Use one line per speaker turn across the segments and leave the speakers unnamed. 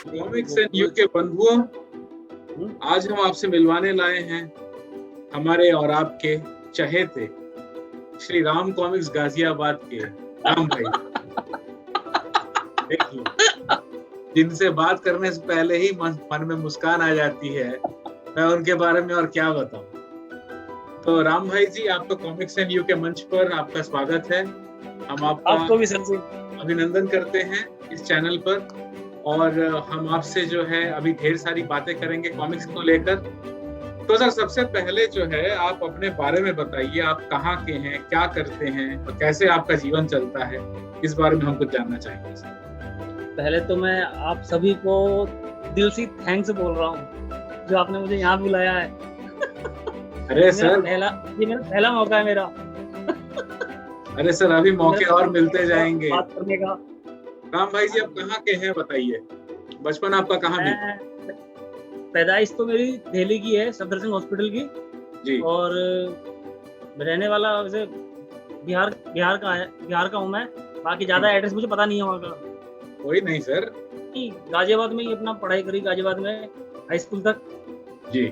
Comics and you के बंधुओं, आज हम आपसे मिलवाने लाए हैं हमारे और आपके चहेते श्री राम कॉमिक्स गाजियाबाद के राम भाई। देखिए, जिनसे बात करने से पहले ही मन में मुस्कान आ जाती है, मैं उनके बारे में और क्या बताऊं। तो राम भाई जी, आपका कॉमिक्स एंड यू के मंच पर आपका स्वागत है। हम आपको भी अभिनंदन करते हैं इस चैनल पर, और हम आपसे जो है अभी ढेर सारी बातें करेंगे कॉमिक्स को लेकर। तो सर, सबसे पहले जो है आप अपने बारे में बताइए, आप कहाँ के हैं, क्या करते हैं और कैसे आपका जीवन चलता है, इस बारे में हम कुछ जानना चाहेंगे सर।
पहले तो मैं आप सभी को दिल से थैंक्स बोल रहा हूँ जो आपने मुझे यहाँ बुलाया है।
अरे सर,
ये मेरा पहला मौका है मेरा।
अरे सर, अभी मौके और मिलते जाएंगे
बात करने का।
राम भाई जी, आप कहाँ के हैं बताइए, बचपन आपका कहाँ बीता?
पैदाइश तो मेरी दिल्ली की है, सफदरजंग हॉस्पिटल की
जी। और
रहने वाला वैसे बिहार का हूँ मैं। बाकी ज्यादा एड्रेस मुझे पता नहीं है वहाँ का।
कोई नहीं सर,
गाजियाबाद में ही अपना पढ़ाई करी, गाजियाबाद में हाई स्कूल तक
जी।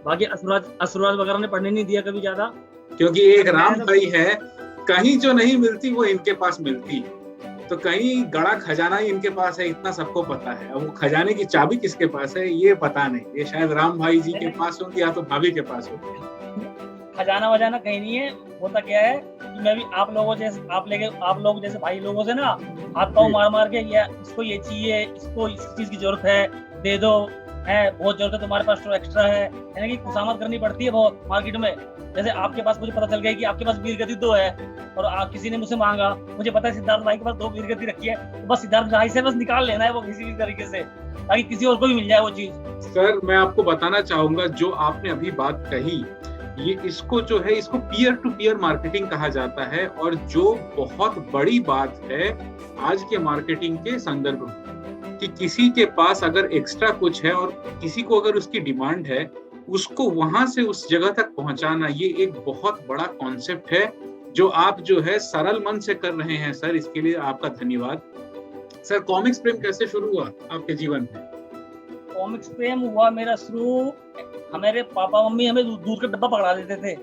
बाकी असुराज वगैरह ने पढ़ने नहीं दिया कभी ज्यादा,
क्योंकि एक राम भाई है, कहीं जो नहीं मिलती वो इनके पास मिलती है। तो कहीं गड़ा खजाना ही इनके पास है, इतना सबको पता है। अब वो खजाने की चाबी किसके पास है ये पता नहीं, ये शायद राम भाई जी के पास होगी या तो भाभी के पास होगी।
खजाना वजाना कहीं नहीं है। होता क्या है कि मैं भी आप लोग जैसे भाई लोगों से ना हाथ पाँव मार के, या इसको ये चाहिए, इसको इस चीज की जरूरत है, दे दो, है बहुत जरूरत है तुम्हारे पास तो एक्स्ट्रा है, यानी कि खुशामद करनी पड़ती है बहुत मार्केट में। जैसे आपके पास मुझे पता चल गया कि आपके पास वीरगति 2 है और आप किसी ने मुझसे मांगा, मुझे पता है सिद्धार्थ भाई के पास 2 वीरगति रखी है, तो बस सिद्धार्थ भाई से बस निकाल लेना है वो किसी भी तरीके से, ताकि किसी और को भी मिल जाए वो चीज।
सर, मैं आपको बताना चाहूंगा, जो आपने अभी बात कही, इसको जो है, इसको पीयर टू पीयर मार्केटिंग कहा जाता है, और जो बहुत बड़ी बात है आज के मार्केटिंग के संदर्भ में, कि किसी के पास अगर एक्स्ट्रा कुछ है और किसी को अगर उसकी डिमांड है, उसको वहां से उस जगह तक पहुंचाना, ये एक बहुत बड़ा कॉन्सेप्ट है जो आप जो है सरल मन से कर रहे हैं। सर, इसके लिए आपका धन्यवाद। सर, कॉमिक्स प्रेम कैसे शुरू हुआ आपके जीवन में?
कॉमिक्स प्रेम हुआ मेरा शुरू, हमारे पापा मम्मी हमें दूध का डब्बा पकड़ा देते थे,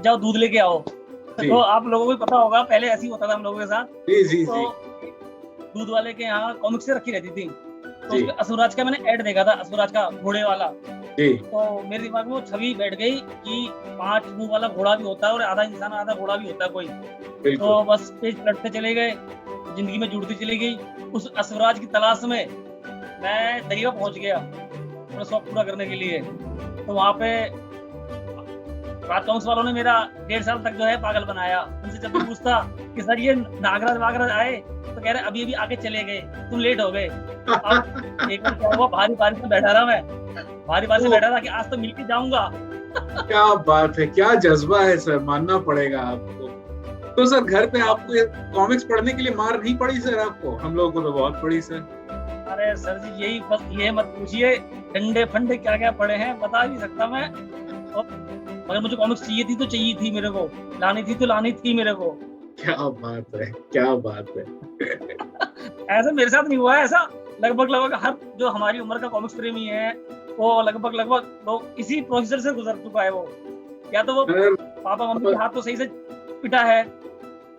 जाओ दूध लेके आओ। तो आप लोगों को भी पता होगा, पहले ऐसे ही होता था हम लोगों के साथ।
जी।
तो दूध वाले के यहाँ कॉमिक्स रहती थी, तो उसमें असुराज का मैंने ऐड देखा था, असुराज का घोड़े वाला। तो मेरे दिमाग में वो छवि बैठ गई कि 5 मुंह वाला घोड़ा भी होता है और आधा इंसान आधा घोड़ा भी होता है कोई। तो बस पेज पलटते चले गए, जिंदगी में जुड़ती चली गई। उस असुराज की तलाश में मैं दरिया पहुंच गया अपना शौक पूरा करने के लिए। तो वहाँ पे राज कॉमिक्स वालों ने मेरा 1.5 साल तक जो है पागल बनाया। उनसे जब भी पूछता कि सर ये नागराज वागराज आए, तो कह रहे अभी आके चले गए, तुम लेट हो गए। अब एक बार क्या हुआ, भारी बारिश में बैठा रहा कि आज तो मिलके जाऊंगा।
क्या बात है, क्या जज्बा है सर, मानना पड़ेगा आपको। तो सर, घर पे आपको कॉमिक्स पढ़ने के लिए मार नहीं पड़ी सर आपको? हम लोगों को तो बहुत पड़ी सर।
अरे सर जी, यही बस ये मत पूछिए, डंडे फंडे क्या क्या पड़े हैं बता नहीं सकता मैं। अगर मुझे कॉमिक्स चाहिए थी तो चाहिए थी, मेरे को लानी थी तो लानी थी मेरे को।
क्या बात है, क्या बात है।
ऐसा मेरे साथ नहीं हुआ है, ऐसा लगभग हर जो हमारी उम्र का कॉमिक्स प्रेमी है वो लगभग लोग इसी प्रोसीजर से गुजर चुका है। वो या तो वो पापा मम्मी के हाथ तो सही से पिटा है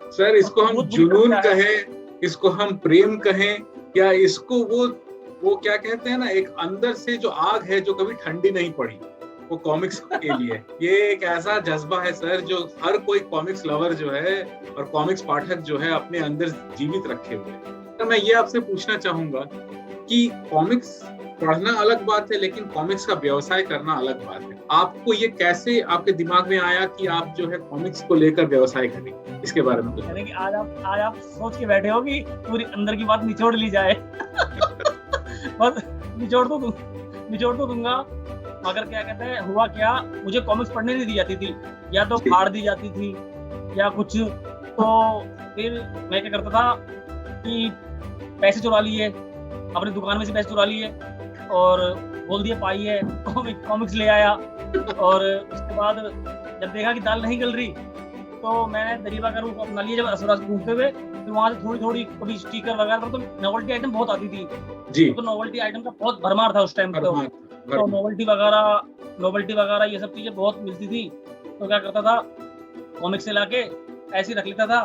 सर, इसको हम जुनून कहें, इसको हम प्रेम कहें, या इसको वो क्या कहते हैं ना, एक अंदर से जो आग है जो कभी ठंडी नहीं पड़ी, वो कॉमिक्स के लिए ये एक ऐसा जज्बा है सर, जो हर कोई कॉमिक्स लवर जो है और कॉमिक्स पाठक जो है अपने अंदर जीवित रखे हुए हैं। तो मैं ये आपसे पूछना चाहूंगा कि कॉमिक्स पढ़ना अलग बात है, लेकिन कॉमिक्स का व्यवसाय करना अलग बात है। आपको ये कैसे आपके दिमाग में आया कि आप जो है कॉमिक्स को लेकर व्यवसाय करें? इसके बारे में कुछ।
कि आज आप सोच के बैठे हो कि पूरी अंदर की बात निचोड़ ली जाए। बस निचोड़ तो दूंगा, मगर क्या कहते हैं, हुआ क्या, मुझे कॉमिक्स पढ़ने नहीं दी जाती थी, या तो फाड़ दी जाती थी या कुछ। तो फिर मैं क्या करता था कि पैसे चुरा लिए, अपनी दुकान में से पैसे चुरा लिए और बोल दिया पाई है, कॉमिक्स ले आया। और उसके बाद जब देखा कि दाल नहीं गल रही, तो मैंने दरिया का रूप अपना लिया। जब असुराज को ढूंढते हुए फिर वहां से थोड़ी थोड़ी कभी स्टिकर वगैरह, तो नोवेल्टी आइटम बहुत आती थी
जी,
तो नोवेल्टी आइटम का बहुत भरमार था उस टाइम पे। तो
भरमार।
नोवेल्टी वगैरह ये सब चीजें बहुत मिलती थी। तो क्या करता था, कॉमिक से लाके ऐसे ही रख लेता था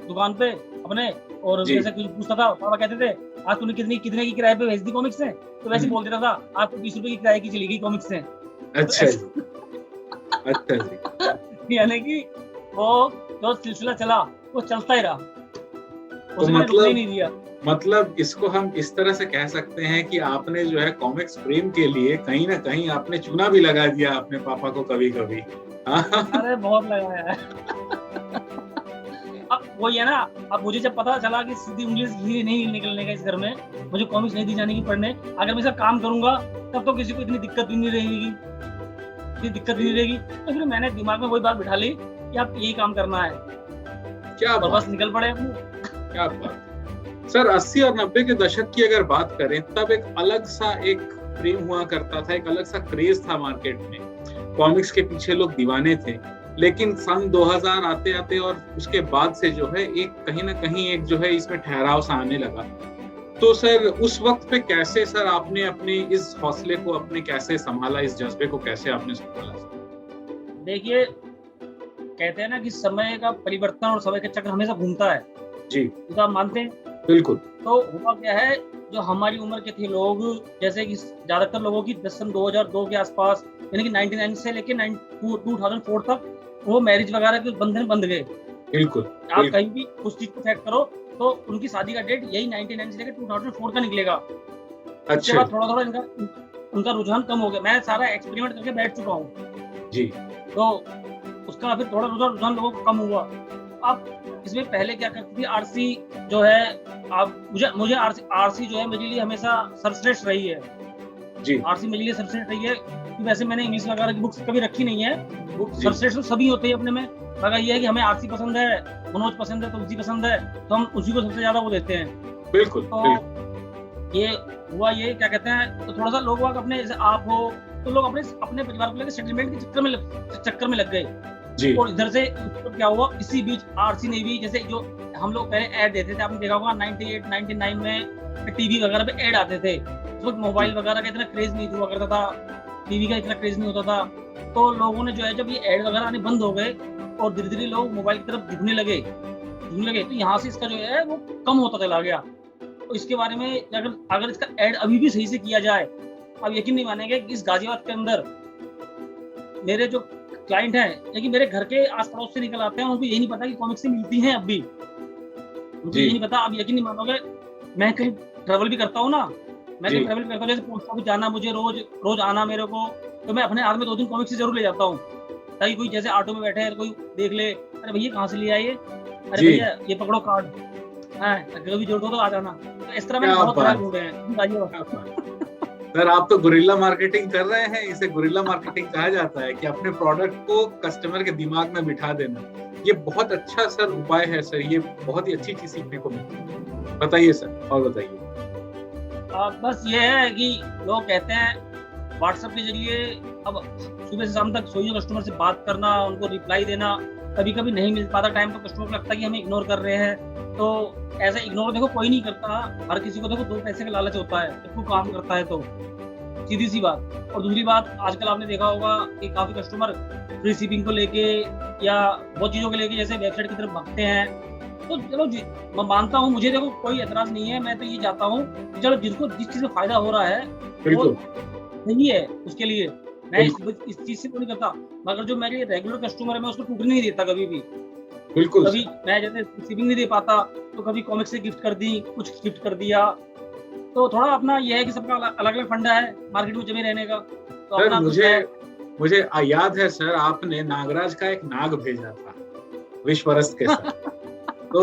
दुकान पे अपने, और
जी,
जैसे कुछ पूछता था, पापा कहते थे आज तूने कितने की किराए पे भेज दी कॉमिक्स ने, तो वैसे ही बोल देता था आज तो 20 रुपए की किराए की चली गई कॉमिक्स ने। तो
अच्छा जी,
ऐसे
अच्छा जी।
यानी कि वो जो सिलसिला चला वो चलता ही रहा,
तो
उसने रुकने ही नहीं दिया।
मतलब इसको हम इस तरह से कह सकते हैं कि आपने जो है कॉमिक्स प्रेम के लिए कहीं ना कहीं आपने चूना भी लगा दिया अपने पापा को कभी कभी।
अरे बहुत लगाया है। अब वही है ना, अब मुझे जब पता चला कि सीधी उंगली से घी नहीं निकलने का इस घर में, मुझे कॉमिक्स नहीं दी जाने की पढ़ने, अगर मैं इसका काम करूंगा तब तो किसी को इतनी दिक्कत भी नहीं रहेगी, तो फिर मैंने दिमाग में वही बात बिठा ली कि अब यही काम करना है।
क्या
और
बात,
बस निकल पड़े अपने।
क्या बात सर। 80 और 90 के दशक की अगर बात करें, तब एक अलग सा एक प्रेम हुआ करता था, एक अलग सा क्रेज था मार्केट में, कॉमिक्स के पीछे लोग दीवाने थे। लेकिन सन 2000 आते आते और उसके बाद से जो है एक कहीं ना कहीं एक जो है इसमें ठहराव सा आने लगा। तो सर उस वक्त पे कैसे सर आपने अपने इस हौसले को अपने कैसे संभाला, इस जज्बे को कैसे आपने संभाला?
देखिए, कहते हैं ना कि समय का परिवर्तन और समय का चक्र हमेशा घूमता है
जी,
तो आप मानते हैं?
बिल्कुल।
तो हुआ क्या है, जो हमारी उम्र के थे लोग, जैसे कि ज्यादातर लोगों की सन 2002 के आसपास, यानी कि 99 से लेके 2004 तक वो मैरिज वगैरह के बंधन बंध गए।
बिल्कुल,
आप कहीं भी उस चीज को सेट करो तो उनकी शादी का डेट यही 99 से लेकर 2004 का निकलेगा। उसके बाद थोड़ा थोड़ा उनका रुझान कम हो गया। मैं सारा एक्सपेरिमेंट करके बैठ चुका हूँ
जी,
तो उसका फिर थोड़ा रुझान लोगों को कम हुआ। अब इसमें पहले क्या करती थी, आरसी जो है, आप मुझे आरसी जो है मेरे लिए हमेशा सर्वश्रेष्ठ रही है
जी,
आरसी मेरे लिए सर्वश्रेष्ठ रही है। कि वैसे मैंने इंग्लिश वगैरह की बुक्स कभी रखी नहीं है, सर्वश्रेष्ठ तो सभी होते हैं अपने में, मगर ये है कि हमें आरसी पसंद है, मनोज पसंद है, तुलसी पसंद है, तो हम उसी को सबसे ज्यादा वो देते हैं।
बिल्कुल।
तो ये हुआ, ये क्या कहते हैं, तो थोड़ा सा लोग अपने, जैसे आप हो तो लोग अपने परिवार को लेकर सेटलमेंट के चक्कर में लग गए। और इधर से तो क्या हुआ, इसी बीच आरसी ने भी, जैसे जो हम लोग पहले ऐड देते थे, आपने देखा होगा 98 99 में टीवी वगैरह पे ऐड आते थे। उस वक्त मोबाइल वगैरह का इतना क्रेज नहीं हुआ करता था, टीवी का इतना क्रेज नहीं होता था। तो लोगों ने जो है, जब ये ऐड वगैरह आने बंद हो गए और धीरे धीरे लोग मोबाइल की तरफ झुकने लगे, तो यहाँ से इसका जो है वो कम होता चला गया। तो इसके बारे में अगर इसका ऐड अभी भी सही से किया जाए, आप यकीन नहीं मानेंगे कि इस गाजियाबाद के अंदर मेरे जो क्लाइंट हैं, लेकिन मेरे घर के आस पड़ोस से निकल आते हैं, उनको यही नहीं पता कि कॉमिक्स मिलती हैं अब भी, मुझे यही नहीं पता। अब यकीन नहीं मानोगे, मैं कहीं ट्रैवल भी करता हूँ ना, मैं कहीं ट्रैवल करता हूँ, जैसे पोस्ट ऑफिस जाना मुझे रोज आना मेरे को, तो मैं अपने हाथ में 2-3 कॉमिक्स जरूर ले जाता हूँ, ताकि कोई जैसे ऑटो में बैठे है कोई देख ले, अरे भैया कहाँ से ले आए, अरे भैया ये पकड़ो कार्ड, कभी जरूरत हो तो आ जाना। तो इस तरह मैंने बहुत सारे ढूंढे हैं।
सर आप तो गुरिल्ला मार्केटिंग कर रहे हैं, इसे गुरिल्ला मार्केटिंग कहा जाता है, कि अपने प्रोडक्ट को कस्टमर के दिमाग में बिठा देना। ये बहुत अच्छा सर उपाय है सर, ये बहुत ही अच्छी चीज सीखने को मिलती है। बताइए सर, और बताइए।
बस ये है कि लोग कहते हैं व्हाट्सएप के जरिए अब सुबह से शाम तक सोई कस्टमर से बात करना, उनको रिप्लाई देना, कभी कभी नहीं मिल पाता टाइम, तो कस्टमर को लगता है कि हमें इग्नोर कर रहे हैं। तो ऐसे इग्नोर देखो कोई नहीं करता, हर किसी को देखो 2 पैसे का लालच होता है, जब कोई काम करता है तो, सीधी सी बात। और दूसरी बात, आजकल आपने देखा होगा कि काफी कस्टमर फ्री शिपिंग को लेके या बहुत चीजों को लेके जैसे वेबसाइट की तरफ भागते हैं। तो चलो जी, मैं मानता हूँ, मुझे देखो कोई एतराज नहीं है, मैं तो ये चाहता हूँ कि चलो जिसको जिस चीज में फायदा हो रहा है वो नहीं है, उसके लिए मैं इस चीज से नहीं करता, मगर जो मेरे रेगुलर कस्टमर है मैं उसको टूटने नहीं देता कभी भी। बिल्कुल, कभी मैं जैसे शिपिंग नहीं दे पाता तो कभी कॉमिक्स से गिफ्ट कर दी, कुछ गिफ्ट कर दिया। तो थोड़ा अपना ये है कि सबका अलग अलग फंडा है मार्केट में जमे रहने का। तो
सर मुझे याद है सर, आपने नागराज का एक नाग भेजा था विश्वरस्त के साथ। तो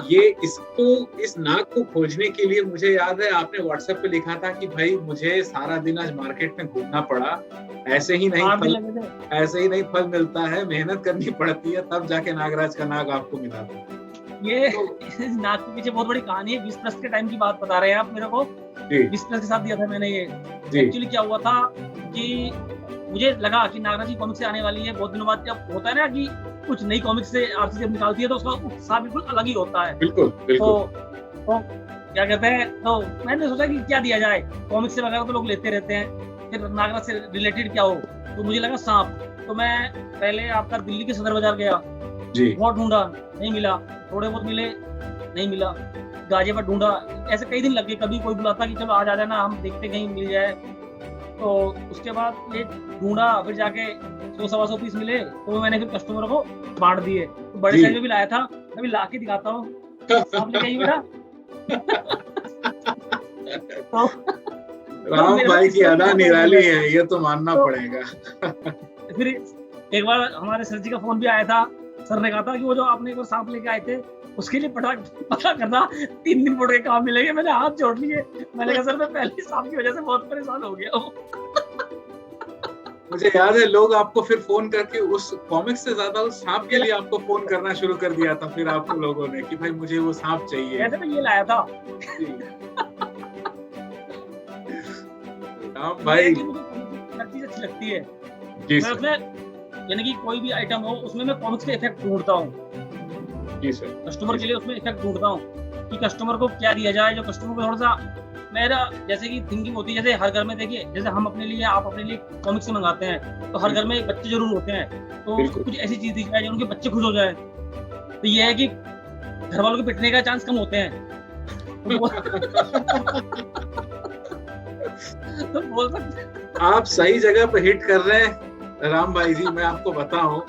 ये इस नाग को खोजने के लिए मुझे याद है आपने व्हाट्सएप पे लिखा था कि भाई मुझे सारा दिन आज मार्केट में घूमना पड़ा, ऐसे ही नहीं फल मिलता है, मेहनत करनी पड़ती है, तब जाके नागराज का नाग आपको मिला था।
ये नाग के पीछे बहुत बड़ी कहानी है। 20+ के टाइम की बात बता रहे हैं आप मेरे को। 20+ के साथ दिया था मैंने ये। एक्चुअली क्या हुआ था कि मुझे लगा कि नागराज की कॉमिक से आने वाली है बहुत दिनों बाद। जब होता है ना कि कुछ नई कॉमिक्स से आरसी जब निकालती है तो उसका उत्साह बिल्कुल अलग ही होता है।
बिल्कुल बिल्कुल।
तो क्या कहते हैं, तो मैंने सोचा कि क्या दिया जाए, कॉमिक्स से वगैरह तो लोग लेते रहते हैं, फिर नागराज से रिलेटेड क्या हो, तो मुझे लगा सांप। तो मैं पहले आपका दिल्ली के सदर बाजार गया
जी,
बहुत ढूंढा, नहीं मिला, थोड़े बहुत मिले, नहीं मिला, गाजियाबाद ढूंढा, ऐसे कई दिन लग गए। कभी कोई बुलाता कि चलो आज आ जाना, हम देखते कहीं मिल जाए। तो उसके बाद ये ढूंढा, फिर जाके 100-125 पीस मिले, तो वो मैंने फिर कस्टमरों को बांट दिए। तो बड़े साइज में भी लाया था, अभी ला के दिखाता हूँ, आप लेके आइए बेटा। तो
राम भाई की अदा निराली है, ये तो मानना पड़ेगा।
फिर एक बार हमारे सर जी का फोन भी आया था, सर ने कहा था कि वो जो आपने एक बार सांप लेके आए थे उसके लिए पता करना 3 दिन पड़ के काम मिलेंगे। मैंने हाथ जोड़ लिए, मैंने कहा सर मैं पहले सांप की वजह से बहुत परेशान हो गया हूँ।
मुझे याद है लोग आपको फिर फोन करके उस कॉमिक्स से ज्यादा उस सांप के लिए आपको फोन करना शुरू कर दिया था फिर आपको लोगों ने कि भाई मुझे वो सांप चाहिए।
ऐसे मैं ये लाया था।
राम भाई
हर चीज अच्छी लगती है
जी
मैं उसमें, यानी कि कोई भी आइटम हो उसमें मैं कॉमिक्स के इफेक्ट ढूंढता हूँ
जी सर,
कस्टमर के लिए, उसमें इफेक्ट ढूंढता हूँ कि कस्टमर को क्या दिया जाए जो कस्टमर को थोड़ा सा मेरा जैसे कि थिंकिंग होती है। जैसे हर घर में देखिए, जैसे हम अपने लिए, आप अपने लिए कॉमिक्स से मंगाते हैं, तो हर घर में बच्चे जरूर होते हैं, तो कुछ ऐसी चीज दी जाए जो उनके बच्चे खुश हो जाए। तो ये है कि घर वालों के पिटने का चांस कम होते हैं। तो बोल सकते
आप सही जगह पे हिट कर रहे हैं राम भाई जी। मैं आपको बताऊं,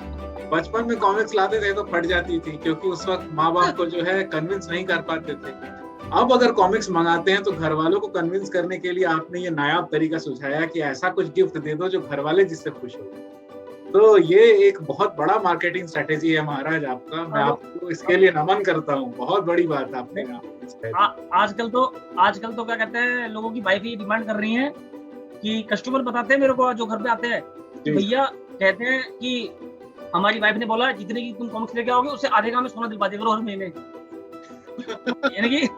बचपन में कॉमिक्स लाते थे तो फट जाती थी क्योंकि उस वक्त माँ बाप को जो है कन्विंस नहीं कर पाते थे। अब अगर कॉमिक्स मंगाते हैं तो घर वालों को कन्विंस करने के लिए आपने ये नायाब तरीका सुझाया कि ऐसा कुछ गिफ्ट दे दो जो घर वाले जिससे खुश हो। तो ये एक बहुत बड़ा मार्केटिंग स्ट्रेटेजी है महाराज आपका, मैं आपको इसके लिए नमन करता हूँ। बहुत बड़ी बात आपने
आजकल तो क्या कहते हैं, लोगों की वाइफ ये डिमांड कर रही है कि कस्टमर बताते हैं मेरे को जो घर पे आते हैं, भैया कहते हैं कि हमारी वाइफ ने बोला जितने की तुम कॉमिक्स लेके आओगे उससे आधे का में सोना दिलवा दिया करो हर महीने। यानी कि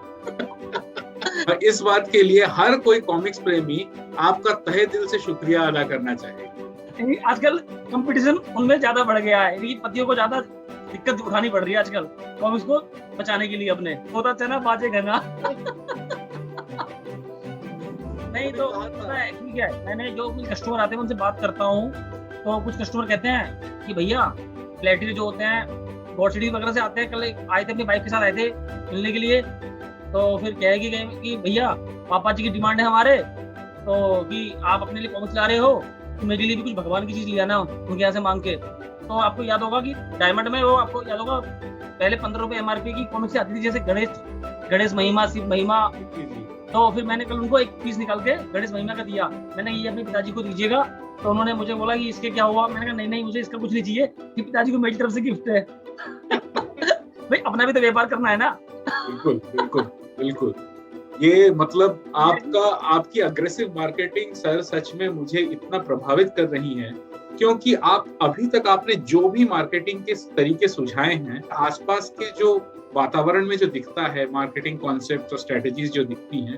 इस बात के लिए हर कोई कॉमिक्स प्रेमी आपका तहे दिल से शुक्रिया अदा करना चाहेगा।
आजकल कंपटीशन उनमें ज्यादा बढ़ गया है, यानी पतियों को ज्यादा दिक्कत उठानी पड़ रही है आजकल कॉमिक्स को बचाने के लिए अपने, होता चना बाजे घना। नहीं तो ठीक है, मैंने जो कुछ कस्टमर आते हैं उनसे बात करता हूँ, तो कुछ कस्टमर कहते हैं कि भैया फ्लैटरी जो होते हैं गॉड सिटी वगैरह से आते हैं, कल आए थे अपनी बाइक के साथ आए थे मिलने के लिए, तो फिर कहेगी कि भैया पापा जी की डिमांड है हमारे, तो कि आप अपने लिए कॉमिक्स ला रहे हो तो मेरे लिए भी कुछ भगवान की चीज लिया ना उनके यहाँ से मांग के। तो आपको याद होगा कि डायमंड में वो आपको याद होगा पहले 15 रुपए MRP की कॉमिक्स आती थी, जैसे गणेश महिमा, शिव महिमा। तो फिर मैंने कल उनको एक पीस निकाल के गणेश महिमा का दिया, मैंने ये अपने पिताजी को दीजिएगा। तो उन्होंने मुझे बोला कि इसके क्या हुआ, मैंने कहा नहीं मुझे इसका कुछ नहीं चाहिए, कि पिताजी को मेरी तरफ से गिफ्ट है। भाई अपना भी तो व्यापार करना है ना।
बिल्कुल बिल्कुल बिल्कुल। ये मतलब आपकी अग्रेसिव मार्केटिंग सर सच में मुझे इतना प्रभावित कर रही है, क्योंकि आप अभी तक आपने जो भी मार्केटिंग के तरीके सुझाए हैं, आसपास के जो वातावरण में जो दिखता है मार्केटिंग कॉन्सेप्ट और स्ट्रेटेजीज जो दिखती हैं,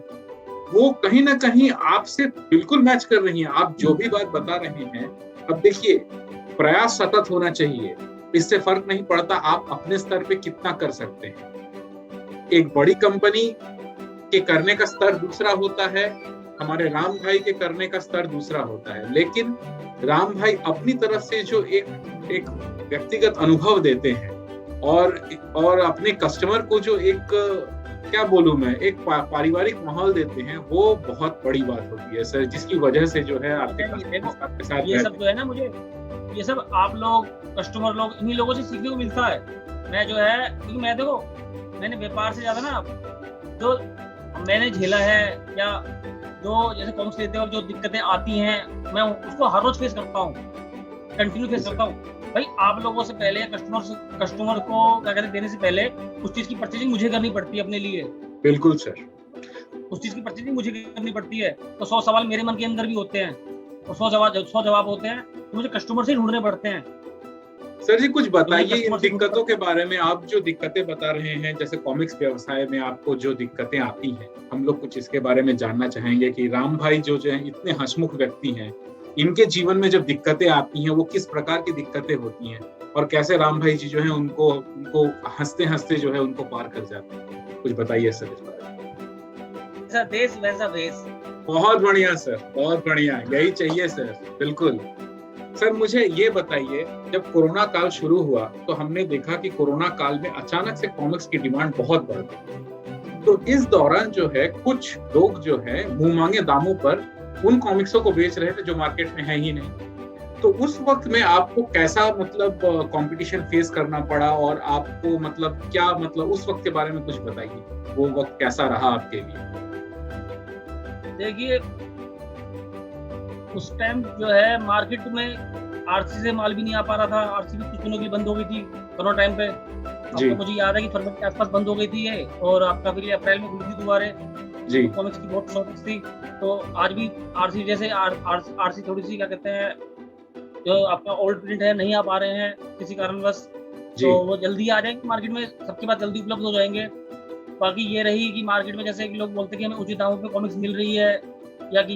वो कहीं ना कहीं आपसे बिल्कुल मैच कर रही हैं। आप जो भी बात बता रहे हैं, अब देखिए प्रयास सतत होना चाहिए, इससे फर्क नहीं पड़ता आप अपने स्तर पे कितना कर सकते हैं। एक बड़ी कंपनी के करने का स्तर दूसरा होता है, हमारे राम भाई के करने का स्तर दूसरा होता है, लेकिन राम भाई अपनी तरफ से जो एक व्यक्तिगत अनुभव देते हैं और अपने कस्टमर को जो एक क्या बोलूं मैं, एक पारिवारिक माहौल देते हैं, वो बहुत बड़ी बात होती है सर, जिसकी वजह से जो है आपके साथ
ये सब जो है ना, मुझे ये सब आप लोग कस्टमर लोग इन्हीं लोगों से सीखने को मिलता है। मैं जो है, क्योंकि मैं देखो मैंने व्यापार से ज्यादा ना जो मैंने झेला है, या जो जैसे कॉमिक्स लेते हो जो दिक्कतें आती हैं, मैं उसको हर रोज फेस करता हूँ, कंटिन्यू फेस करता हूँ। भाई आप लोगों से पहले कस्टमर को क्या कहते देने से पहले उस चीज की परचेजिंग मुझे करनी पड़ती है अपने लिए।
बिल्कुल सर,
उस चीज की परचेजिंग मुझे करनी पड़ती है, तो 100 सवाल मेरे मन के अंदर भी होते हैं और 100 जवाब होते हैं, तो मुझे कस्टमर से ढूंढने पड़ते हैं।
सर जी कुछ बताइए इन दिक्कतों के बारे में। आप जो दिक्कतें बता रहे हैं, जैसे कॉमिक्स व्यवसाय में आपको जो दिक्कतें आती हैं, हम लोग कुछ इसके बारे में जानना चाहेंगे कि राम भाई जो है इतने हंसमुख व्यक्ति हैं इनके जीवन में जब दिक्कतें आती हैं वो किस प्रकार की दिक्कतें होती हैं और कैसे राम भाई जी जो है उनको हंसते हंसते जो है उनको पार कर जाते हैं, कुछ बताइए सर इस बारे में।
ऐसा देश वैसा भेष।
बहुत बढ़िया सर, बहुत बढ़िया, यही चाहिए सर, बिल्कुल। सर मुझे ये बताइए, जब कोरोना काल शुरू हुआ तो हमने देखा कि कोरोना काल में अचानक से कॉमिक्स की डिमांड बहुत बढ़ गई। तो इस दौरान जो है कुछ लोग जो है मुंह मांगे दामों पर उन कॉमिक्सों को बेच रहे थे जो मार्केट में है ही नहीं। तो उस वक्त में आपको कैसा मतलब कंपटीशन फेस करना पड़ा और आपको मतलब क्या मतलब उस वक्त के बारे में कुछ बताइए, वो वक्त कैसा रहा आपके लिए?
देखिए उस टाइम जो है मार्केट में आरसी से माल भी नहीं आ पा रहा था, आरसी भी कुछ दिनों के लिए बंद हो गई थी कोरोना टाइम पे। आपको मुझे याद है कि फरवरी के आसपास बंद हो गई थी ये, और आपका फिर अप्रैल में खुली थी दोबारा जी। कॉमिक्स की बहुत शॉर्टेज थी। तो आज भी आरसी जैसे आरसी थोड़ी सी क्या कहते हैं जो आपका ओल्ड प्रिंट है नहीं आ पा रहे हैं किसी कारणवश, तो वो जल्दी आ जाएंगे मार्केट में, सबके पास जल्दी उपलब्ध हो जाएंगे। बाकी ये रही कि मार्केट में जैसे कि लोग बोलते हैं कि हमें उचित दामों पे कॉमिक्स मिल रही है या कि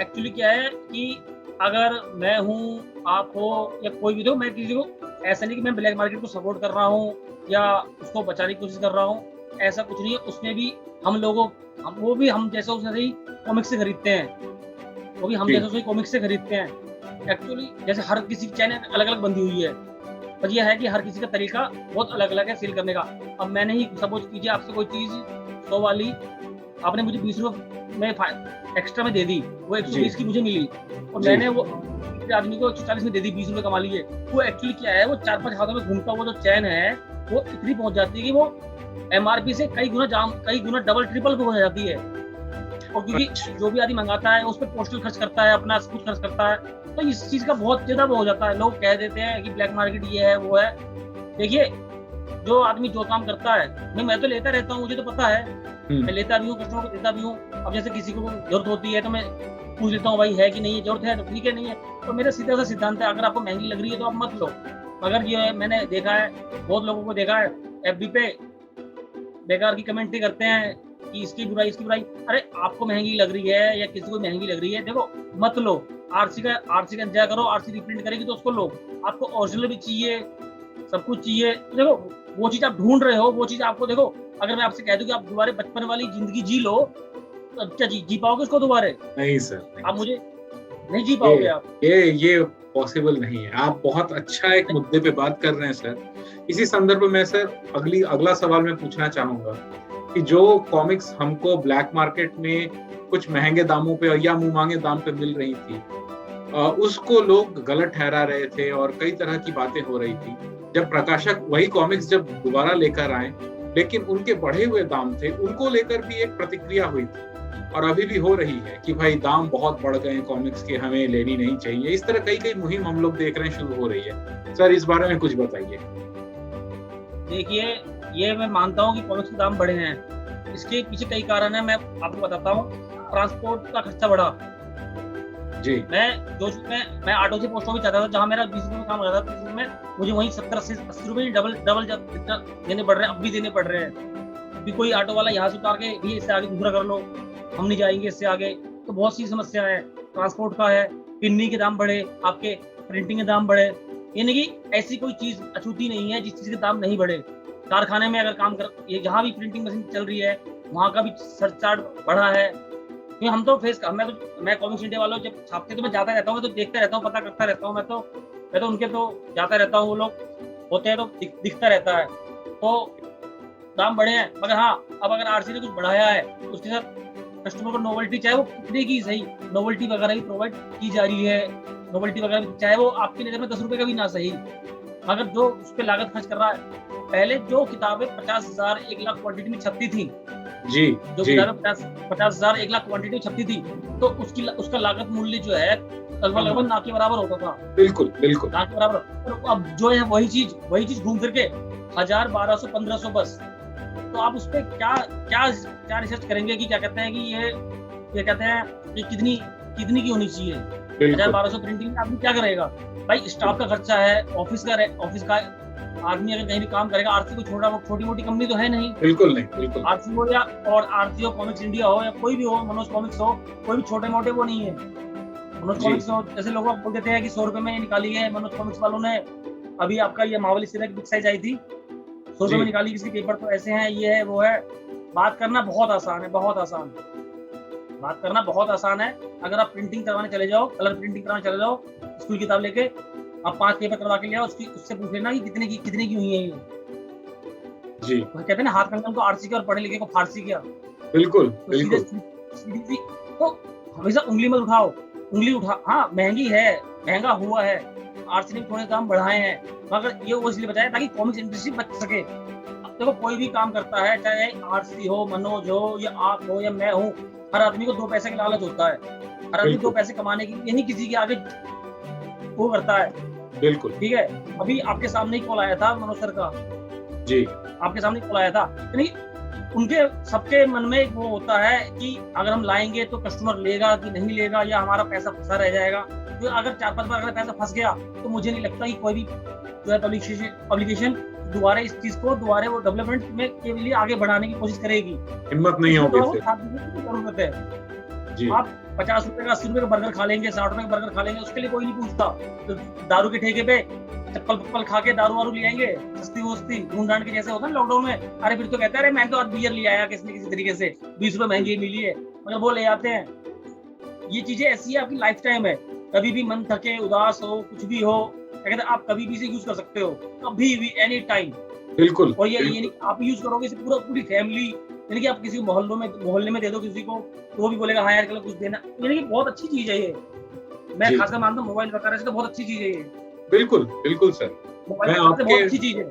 एक्चुअली क्या है कि अगर मैं हूँ, आप हो या कोई भी हो, मैं किसी को ऐसा नहीं कि मैं ब्लैक मार्केट को सपोर्ट कर रहा हूँ या उसको बचाने की कोशिश कर रहा हूँ, ऐसा कुछ नहीं है। उसमें भी हम जैसे उसने ही कॉमिक्स से खरीदते हैं, वो भी हम जैसे उसमें कॉमिक्स से खरीदते हैं। एक्चुअली जैसे हर किसी की चैनल अलग अलग बंदी हुई है, पर यह है कि हर किसी का तरीका बहुत अलग अलग है सेल करने का। अब मैंने ही सपोज कीजिए आपसे कोई चीज 100 वाली आपने मुझे 20 रुपए में एक्स्ट्रा में दे दी, वो 120 की मुझे मिली और मैंने वो आदमी को 140 में दे दी, 20 रुपए कमा लिए। वो एक्चुअली क्या है, वो 4-5 हाथों में घूमता हुआ जो चैन है वो इतनी पहुंच जाती है कि वो एमआरपी से कई गुना डबल ट्रिपल पे हो जाती है। और क्योंकि जो भी आदमी मंगाता है उस पर पोस्टल खर्च करता है, अपना कुछ खर्च करता है, तो इस चीज का बहुत ज्यादा वो हो जाता है। लोग कह देते हैं कि ब्लैक मार्केट ये है वो है। देखिए जो आदमी जो काम करता है, मैं तो लेता रहता हूँ, मुझे तो पता है, मैं लेता भी हूँ, कस्टमर को देता भी हूँ। अब जैसे किसी को जरूरत होती है तो मैं पूछ लेता हूँ भाई है कि नहीं है, जरूरत है तो ठीक है, नहीं है तो मेरा सीधा सा सिद्धांत है, अगर आपको महंगी लग रही है तो आप मत लो। मगर ये मैंने देखा है, बहुत लोगों को देखा है एफबी पे बेकार की कमेंट करते हैं कि इसकी बुराई। अरे आपको महंगी लग रही है या किसी को महंगी लग रही है, देखो मत लो। आरसी का इंतजार करो, आरसी रिप्रिंट करेगी तो उसको लो। आपको ओरिजिनल भी चाहिए, सब कुछ चाहिए, देखो वो चीज आप ढूंढ रहे हो, वो चीज आपको देखो। अगर मैं आपसे कह दूं कि आप दोबारा बचपन वाली जिंदगी जी लो, तो क्या जी पाओगे उसको दोबारा? नहीं सर, आप मुझे नहीं जी पाओगे। आप
ये पॉसिबल नहीं है। आप बहुत अच्छा एक मुद्दे पे बात कर रहे हैं सर। इसी संदर्भ में सर अगला सवाल मैं पूछना चाहूंगा कि जो कॉमिक्स हमको ब्लैक मार्केट में कुछ महंगे दामों पे या मुंह मांगे दाम पे मिल रही थी, उसको लोग गलत ठहरा रहे थे और कई तरह की बातें हो रही थी। जब प्रकाशक वही कॉमिक्स जब दोबारा लेकर आए, लेकिन उनके बढ़े हुए दाम थे, उनको लेकर भी एक प्रतिक्रिया हुई थी और अभी भी हो रही है कि भाई दाम बहुत बढ़ गए कॉमिक्स के, हमें लेनी नहीं चाहिए। इस तरह कई मुहिम हम लोग देख रहे हैं शुरू हो रही है। सर इस बारे में कुछ बताइए।
देखिए ये मैं मानता हूँ कि कॉमिक्स के दाम बढ़े हैं, इसके पीछे कई कारण है, मैं आपको बताता हूँ। ट्रांसपोर्ट का खर्चा बढ़ा जी। मैं ऑटो से पोस्ट ऑफिस जाता था, जहाँ मेरा 20 रुपए में काम हो जाता था, 30 रुपए में मुझे वहीं 70-80 रुपए डबल देने पड़ रहे हैं, अब भी देने पड़ रहे हैं। अभी कोई ऑटो वाला यहाँ से उतार के भी इससे आगे दूसरा कर लो, हम नहीं जाएंगे इससे आगे, तो बहुत सी समस्या है। ट्रांसपोर्ट का है, पिन्नी के दाम बढ़े, आपके प्रिंटिंग के दाम बढ़े, यानी कि ऐसी कोई चीज अछूती नहीं है जिस चीज के दाम नहीं बढ़े। कारखाने में अगर काम कर, ये जहाँ भी प्रिंटिंग मशीन चल रही है वहाँ का भी सरचार्ज बढ़ा है। क्योंकि हम तो मैं कॉमिक्स इंडिया वालों जब छापते तो मैं जाता रहता हूँ, मैं तो देखता रहता हूँ, पता करता रहता हूँ। मैं तो उनके तो जाता रहता हूँ, वो लोग होते हैं तो दिखता रहता है। तो दाम बढ़े हैं, मगर हाँ अब अगर आरसी ने कुछ बढ़ाया है उसके साथ कस्टमर को नोवेल्टी, चाहे वो कितने की सही नोवेल्टी वगैरह भी प्रोवाइड की जा रही है, नोवेल्टी वगैरह चाहे वो आपकी नजर में 10 रुपए का भी ना सही, मगर जो उस पर लागत खर्च कर रहा है। पहले जो किताबें 50,000 1 लाख क्वांटिटी में छपती थी जी, जो किताबें 50,000 1 लाख क्वांटिटी में छपती थी, तो उसका लागत मूल्य जो है लगभग ना के बराबर होता था। बिल्कुल ना के बराबर। तो अब जो है वही चीज घूम फिर के 1000, 1200, 1500 बस। तो आप उस पर क्या रिसर्च करेंगे कि क्या कहते हैं कि ये कहते हैं कि कितनी की होनी चाहिए। 1000-1200 प्रिंटिंग में आदमी क्या करेगा भाई? स्टाफ का खर्चा है, ऑफिस का आदमी अगर कहीं भी काम करेगा, आरसी को छोटी मोटी कंपनी तो है नहीं, बिल्कुल नहीं। आरसी हो या और आरसी हो, कॉमिक्स इंडिया हो या कोई भी हो, मनोज कॉमिक्स हो, कोई भी छोटे मोटे वो नहीं है। मनोज कॉमिक्स जैसे लोग बोल देते हैं कि 100 रुपए में निकाली है मनोज कॉमिक्स वालों ने। अभी आपका ये मावली सीधा की बिग साइज आई थी, 100 रुपए में निकाली, किसी पेपर तो ऐसे हैं, ये है वो है। बात करना बहुत आसान है, बहुत आसान, बात करना बहुत आसान है। अगर आप प्रिंटिंग करवाने चले जाओ, कलर प्रिंटिंग कराने चले जाओ, स्कूल किताब लेके आप 5 पेपर करवा के ले आओ, उससे पूछ लेना कि कितने की हुई है ये।
जी,
कहते हैं ना, हाथ कंगन को आरसी किया और पढ़े लिखे को फारसी किया।
बिल्कुल
तो
बिल्कुल।
तो हमेशा उंगली मत उठाओ, उंगली उठा, हाँ महंगी है, महंगा हुआ है, आरसी ने थोड़े दाम बढ़ाए हैं, मगर ये वो इसलिए बताया ताकि कॉमिक्स इंडस्ट्री बच सके। अब देखो कोई भी काम करता है, चाहे आरसी हो, मनोज हो, या आप हो, या मैं हूँ, हर आदमी को 2 पैसे का लालच होता है। हर आदमी 2 पैसे कमाने के लिए नहीं किसी के आगे वो करता है।
बिल्कुल
ठीक है। अभी आपके सामने ही कॉल आया था मनोज सर का।
जी,
आपके सामने कॉल आया था, यानी उनके सबके मन में वो होता है कि अगर हम लाएंगे तो कस्टमर लेगा कि नहीं लेगा, या हमारा पैसा फंसा रह जाएगा। तो अगर 4-5 बार अगर पैसा फंस गया तो मुझे नहीं लगता कि कोई भी जो है पब्लिकेशन दोबारा इस चीज को दोबारा वो डेवलपमेंट में के लिए आगे बढ़ाने की कोशिश करेगी।
हिम्मत नहीं होगी
जरूरत है जी। आप 50 रुपए का 80 रुपए का बर्गर खा लेंगे, 60 रुपए का बर्गर खा लेंगे, उसके लिए कोई नहीं पूछता। तो दारू के ठेके पे चप्पल खा के दारू वारू ले आएंगे, सस्ती ढूंढ ढांड के, जैसे होता है लॉकडाउन में। अरे फिर तो कहता है, अरे मैं तो आज बियर ले आया किसी तरीके से, 20 रुपए महंगी मिली है, मगर वो ले आते हैं। ये चीजें ऐसी है, आपकी लाइफ टाइम है। कभी भी मन थके, उदास हो, कुछ भी हो, कहते हैं आप कभी भी इसे यूज कर सकते हो, कभी भी, एनी टाइम।
बिल्कुल।
और ये आप यूज करोगे इसे पूरी फैमिली, यानी कि आप किसी मोहल्ले में दे दो किसी को, तो वो भी बोलेगा हाँ यार कुछ देना, यानी कि बहुत अच्छी चीज है ये। मैं खासकर मानता हूँ मोबाइल वगैरह से तो बहुत अच्छी चीज है ये।
बिल्कुल बिल्कुल सर, मैं आपके
बहुत अच्छी चीज है।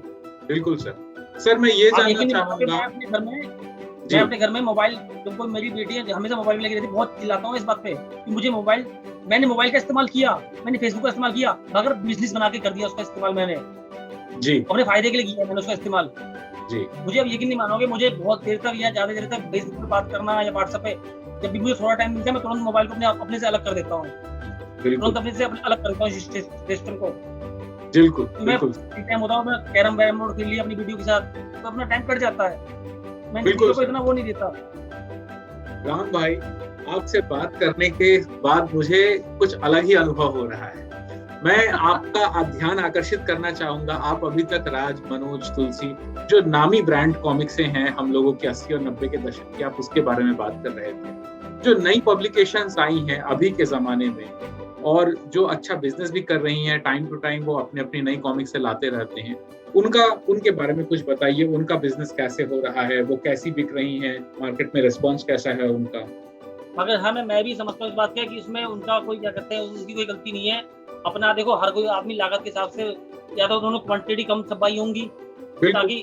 बिल्कुल सर मैं ये जानना चाहूंगा,
मैं अपने घर में मोबाइल, जब कोई मेरी बेटी है हमेशा मोबाइल में लगी रहती, बहुत चिल्लाता हूँ इस बात पे कि मुझे मैंने मोबाइल का इस्तेमाल किया, मैंने फेसबुक का इस्तेमाल किया, अगर बिजनेस बना के कर दिया उसका इस्तेमाल मैंने जी अपने फायदे के लिए किया मैंने उसका इस्तेमाल जी। मुझे अब यकीन नहीं मानोगे, मुझे बहुत देर तक या ज्यादा देर तक फेसबुक पे बात करना या व्हाट्सएप पे, जब भी मुझे थोड़ा टाइम मिलता है मैं तुरंत मोबाइल को अपने से अलग कर देता हूँ, तुरंत अपने से अलग करता हूँ सिस्टम को। बिल्कुल बिल्कुल। टाइम होता है, मैं कैरम वैरम खेल लिया अपनी वीडियो के साथ, तो अपना टाइम कट जाता है, मैं वीडियो को इतना वो नहीं देता।
राम भाई, आपसे बात करने के बाद मुझे कुछ अलग ही अनुभव हो रहा है। मैं आपका ध्यान आकर्षित करना चाहूंगा, आप अभी तक राज, मनोज, तुलसी जो नामी ब्रांड कॉमिक्स हैं हम लोगों के 80 और 90 के दशक की, आप उसके बारे में बात कर रहे थे। जो नई पब्लिकेशंस आई हैं अभी के जमाने में और जो अच्छा बिजनेस भी कर रही हैं, टाइम टू टाइम वो अपनी नई कॉमिक्स से लाते रहते हैं, उनके बारे में कुछ बताइए। उनका बिजनेस कैसे हो रहा है, वो कैसी बिक रही हैं, मार्केट में रिस्पॉन्स कैसा है उनका?
मगर हाँ, मैं भी समझता हूँ इस बात कि इसमें उनका कोई क्या कहते हैं, उसकी कोई गलती नहीं है। अपना देखो, हर कोई आदमी लागत के हिसाब से, या तो दोनों क्वांटिटी कम छपाई होंगी ताकि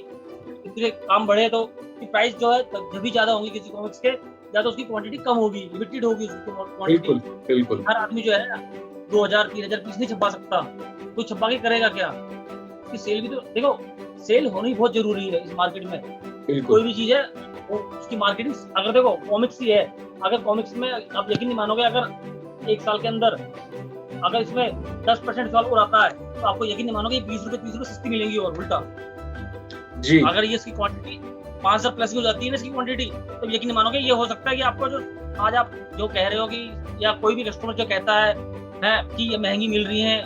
इसके काम बढ़े, तो प्राइस जो है जब भी ज्यादा होंगी किसी कॉमिक्स के, या तो उसकी क्वांटिटी कम होगी, लिमिटेड होगी उसकी क्वांटिटी। बिल्कुल। हर आदमी जो है 2000-3000 पीस नहीं छपा सकता, तो छपा के करेगा क्या? उसकी सेल भी तो देखो, सेल होनी बहुत जरूरी है इस मार्केट में। कोई भी चीज है वो उसकी मार्केटिंग, अगर देखो कॉमिक्स ही है, अगर कॉमिक्स में आप यकीन नहीं मानोगे, अगर 1 साल के अंदर अगर इसमें 10% साल और आता है तो आपको यकीन नहीं मानोगे 20 रुपए 30 रुपए सस्ती मिलेंगी और उल्टा जी। अगर ये इसकी क्वांटिटी 500 प्लस की हो जाती है ना इसकी क्वांटिटी, तो यकीन नहीं मानोगे ये हो सकता है कि आपको जो आज आप जो कह रहे हो कि, या कोई भी कस्टमर जो कहता है कि ये महंगी मिल रही है,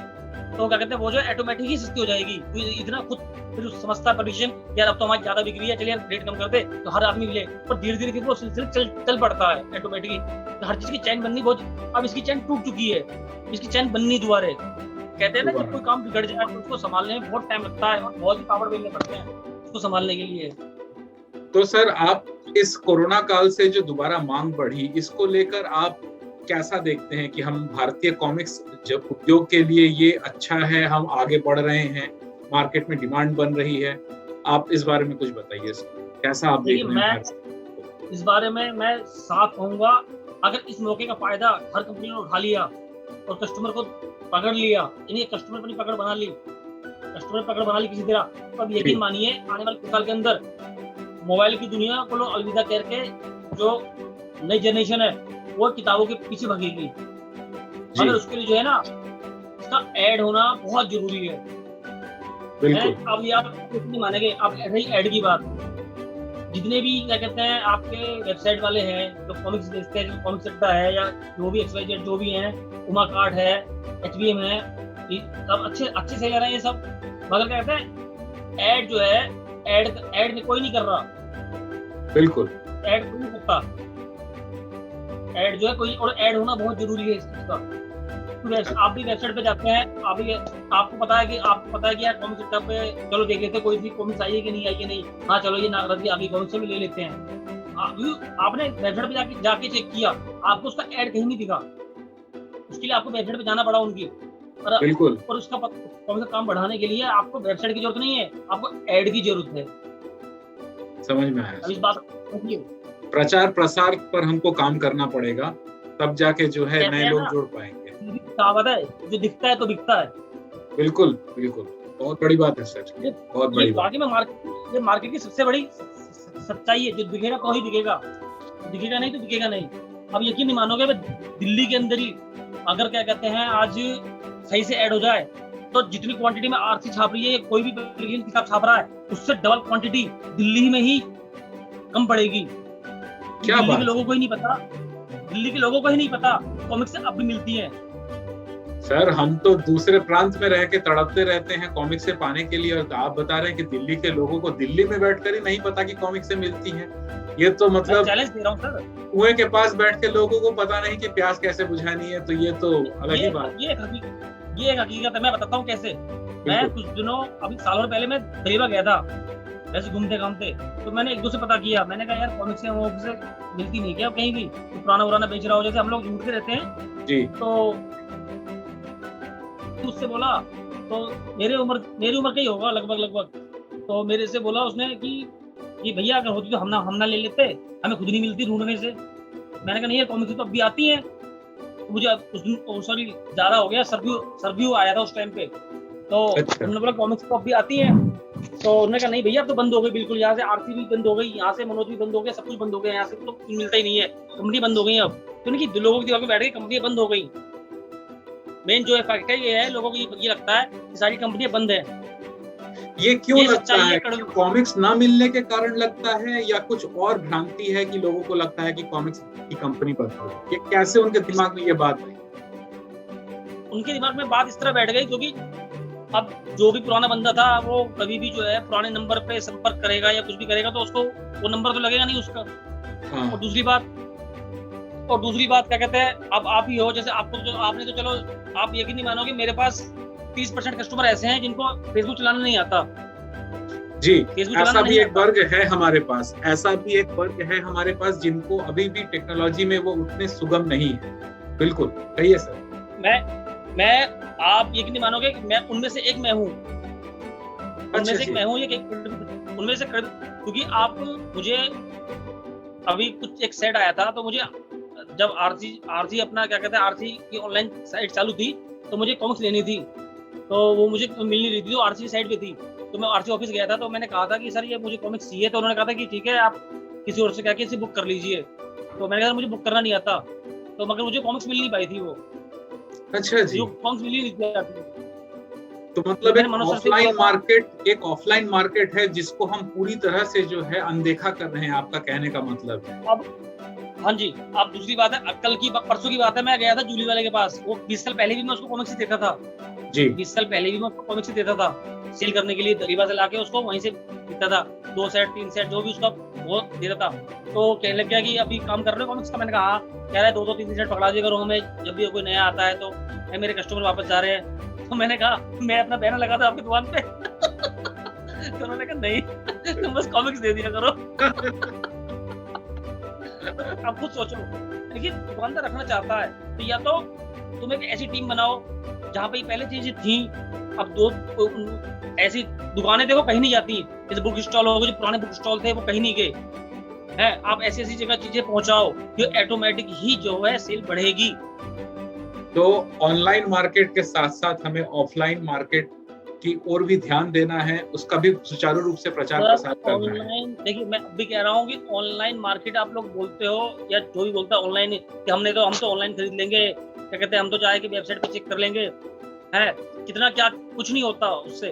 तो क्या कहते हैं वो जो ऑटोमेटिक ही सस्ती हो जाएगी। तो इतना खुद फिर समझता है पब्लिशन, यार अब तो हमारी ज्यादा बिक रही है, चलिए रेट कम कर दे, तो हर आदमी मिले, पर धीरे धीरे फिर वो सिलसिला चल पड़ता है ऑटोमेटिकली। तो हर चीज की चैन बननी बहुत, अब इसकी चैन टूट चुकी है, इसकी चैन बननी दोबारा। कहते हैं ना, जब कोई काम बिगड़ जाए तो उसको संभालने में बहुत टाइम लगता है और बहुत ही पावड़ बेलने पड़ते हैं उसको संभालने के लिए।
तो सर, आप इस कोरोना काल से जो दोबारा मांग बढ़ी, इसको लेकर आप कैसा देखते हैं कि हम भारतीय कॉमिक्स जब उद्योग के लिए ये अच्छा है, हम आगे बढ़ रहे हैं, मार्केट में डिमांड बन रही है? आप इस बारे में कुछ बताइए, कैसा आप देख रहे हैं?
इस बारे में मैं साथ कहूंगा, अगर इस मौके का फायदा हर कंपनी ने उठा लिया और कस्टमर को पकड़ लिया, यानी कस्टमर अपनी पकड़ बना ली किसी तरह, तो अब यकीन मानिए आने वाले कुछ साल के अंदर मोबाइल की दुनिया को लोग अलविदा करके जो नई जनरेशन है वो किताबों के पीछे भागेगी। मगर उसके लिए जो है ना, इसका ऐड होना बहुत जरूरी है। अब यार कुछ नहीं मानेंगे, आप रही ऐड की बात, जितने भी क्या कहते हैं आपके वेबसाइट वाले हैं जो कॉमिक्स बेचते हैं, जो कॉमिक्स अड्डा है या जो भी XYZ जो भी हैं, उमा कार्ड है, HBM है, ये सब अच्छे अच्छे सेलर हैं ये सब। मगर क्या कहते हैं ऐड जो है, ऐड कोई नहीं कर रहा।
बिल्कुल
ऐड कोई नहीं करता, ऐड जो है कोई, और ऐड होना बहुत जरूरी है इस चीज का। तो आप भी वेबसाइट पे जाते हैं, आपको पता है कि यार कॉमिक्स अड्डा पे चलो देख लेते हैं कोई सी कॉमिक्स आई है कि नहीं आई है, नहीं, हाँ चलो ये नागराज की आगे कॉमिक्स भी ले लेते हैं। आपने वेबसाइट पे जाके चेक किया, आपको उसका ऐड कहीं नहीं दिखा, उसके लिए आपको वेबसाइट पे जाना पड़ा उनकी।
बिल्कुल।
और उसका कॉमिक्स काम बढ़ाने के लिए आपको वेबसाइट की जरूरत नहीं है, आपको ऐड की जरूरत है।
समझ में आया।
इस बात
प्रचार प्रसार पर हमको काम करना पड़ेगा, तब जाके जो है नए लोग जुड़ पाएंगे।
कहावत है, जो दिखता है तो बिकता है।
बिल्कुल बिल्कुल, बहुत बड़ी बात है सच में, बहुत बड़ी बात।
ये मार्केट की सबसे बड़ी सच्चाई है, जो दिखेगा तो ही दिखेगा, दिखेगा नहीं तो दिखेगा नहीं। अब यकीन नहीं मानोगे, दिल्ली के अंदर ही अगर क्या कहते हैं आज सही से ऐड हो जाए तो जितनी क्वांटिटी में आरसी छाप रही है, कोई भी पब्लिकेशन किताब छाप रहा है, उससे डबल क्वांटिटी दिल्ली में ही कम पड़ेगी।
क्या
दिल्ली के लोगों को ही नहीं पता, दिल्ली के लोगों को ही नहीं पता कॉमिक्स अब भी मिलती है।
सर हम तो दूसरे प्रांत में रह के तड़पते रहते हैं कॉमिक्स से पाने के लिए, और आप बता रहे हैं कि दिल्ली के लोगों को दिल्ली में बैठकर ही नहीं पता कि कॉमिक्स से मिलती है। ये तो मतलब
चैलेंज दे रहा हूं सर,
कुएं के पास बैठ के लोगों को पता नहीं कि प्यास कैसे बुझानी है, तो ये तो अलग ही बात।
ये एक हकीकत है, मैं बताता हूँ कैसे। मैं कुछ दिनों, अभी साल भर पहले मैं दरिया गया था ऐसे घूमते घामते, तो मैंने एक दो से पता किया, मैंने कहा यार कॉमिक्स वो से मिलती नहीं क्या कहीं भी, तो पुराना बेच रहा हो, जैसे हम लोग ढूंढते रहते हैं
जी।
तो उससे बोला, तो मेरी उम्र का ही होगा लगभग, तो मेरे से बोला उसने कि ये भैया अगर होती तो हम ना ले लेते, हमें खुद नहीं मिलती ढूंढने से। मैंने कहा नहीं है, कॉमिक्स तो अब भी आती है। मुझे उस दिन सॉरी ज्यादा हो गया, सर्व्यू आया था उस टाइम पे, तो उन्होंने बोला कॉमिक्स तो अब भी आती है। तो उन्होंने कहा नहीं भैया अब तो बंद हो गई बिल्कुल, यहाँ से आरसी भी बंद हो गई, यहाँ से मनोज भी बंद हो गया, सब कुछ बंद हो गया, यहाँ से तो मिलता ही नहीं है, कंपनी बंद हो गई अब। तो नहीं लोगों के दिमाग में बैठ गई कंपनी बंद हो गई। मेन जो फैक्ट है ये है, लोगों को ये लगता है कि सारी कंपनियां बंद है।
ये क्यों लगता है? कॉमिक्स ना मिलने के कारण लगता है या कुछ और भ्रांति है कि लोगों को लगता है कि कॉमिक्स की कंपनी बंद हो गई? ये कैसे उनके दिमाग में ये बात आई?
उनके दिमाग में बात इस तरह बैठ गई क्योंकि अब जो भी पुराना बंदा था वो कभी भी जो है पुराने नंबर पे संपर्क करेगा या कुछ भी करेगा तो उसको वो नंबर तो लगेगा नहीं उसका।
हाँ।
और दूसरी बात क्या कहते हैं, अब आप ही हो, जैसे आपको जो आपने तो चलो आप यकीन नहीं मानोगे, मेरे पास 30% कस्टमर ऐसे हैं जिनको फेसबुक चलाना नहीं आता।
जी, ऐसा भी एक वर्ग है हमारे पास, जिनको अभी भी टेक्नोलॉजी में वो उतने सुगम नहीं है। बिल्कुल सही है सर।
मैं आप यकीन नहीं मानोगे, मैं उनमें से एक मैं हूँ, उनमें से क्योंकि आप मुझे अभी कुछ एक सेट आया था, तो मुझे जब आरसी अपना क्या कहते हैं आरसी की ऑनलाइन साइट चालू थी तो मुझे कॉमिक्स लेनी थी, तो वो मुझे मिल नहीं रही थी, तो आरसी साइट पे थी, तो मैं आरसी ऑफिस गया था, तो मैंने कहा था कि सर ये मुझे कॉमिक्स चाहिए, तो उन्होंने कहा था कि ठीक है आप किसी और से कह के इसे बुक कर लीजिए। तो मैंने कहा मुझे बुक करना नहीं आता, तो मगर मुझे कॉमिक्स मिल नहीं पाई थी वो।
अच्छा जी,
जो कॉमिक्स मिल नहीं थी।
तो मतलब एक ऑफलाइन मार्केट है जिसको हम पूरी तरह से जो है अनदेखा कर रहे हैं, आपका कहने का मतलब है।
अब हाँ जी, अब दूसरी बात है, परसों की बात है, मैं गया था जूली वाले के पास, वो 20 साल पहले भी मैं उसको कॉमिक्स ही देता था
जी।
20 साल पहले भी मैं उसको कॉमिक्स ही देता था, सेल करने के लिए दरीबा से लाके उसको वहीं से देता था, 2 सेट 3 सेट जो भी उसका वो देता था। तो कहने लग गया कि अभी काम कर रहे हो कॉमिक्स का? मैंने कहा हाँ। कह रहा है 2-3 सेट पकड़ा दिया करो हमें, जब भी कोई नया आता है तो मेरे कस्टमर वापस जा रहे हैं। तो मैंने कहा मैं अपना बैनर लगा था आपकी दुकान पे। तो उन्होंने कहा नहीं, तुम बस कॉमिक्स दे दिया करो। आप खुद सोचो, देखिए दुकानदार रखना चाहता है तो या तो तुम एक ऐसी टीम बनाओ जहाँ पे पहले चीजें थी, अब 2 ऐसी दुकानें देखो कहीं नहीं जाती, जैसे बुक स्टॉल हो गए, जो पुराने बुक स्टॉल थे वो कहीं नहीं गए हैं, आप ऐसी जगह चीजें पहुंचाओ जो ऑटोमेटिक ही जो है सेल बढ़ेगी।
तो ऑनलाइन मार्केट के साथ साथ हमें ऑफलाइन मार्केट की ओर भी ध्यान देना है, उसका भी सुचारू रूप से प्रचार प्रसार करना है।
देखिए मैं अभी कह रहा हूँ कि ऑनलाइन मार्केट आप लोग बोलते हो या जो भी बोलता है ऑनलाइन कि हम तो ऑनलाइन खरीद लेंगे, क्या कहते हैं हम तो जाके वेबसाइट पे चेक कर लेंगे, है कितना क्या कुछ नहीं होता उससे।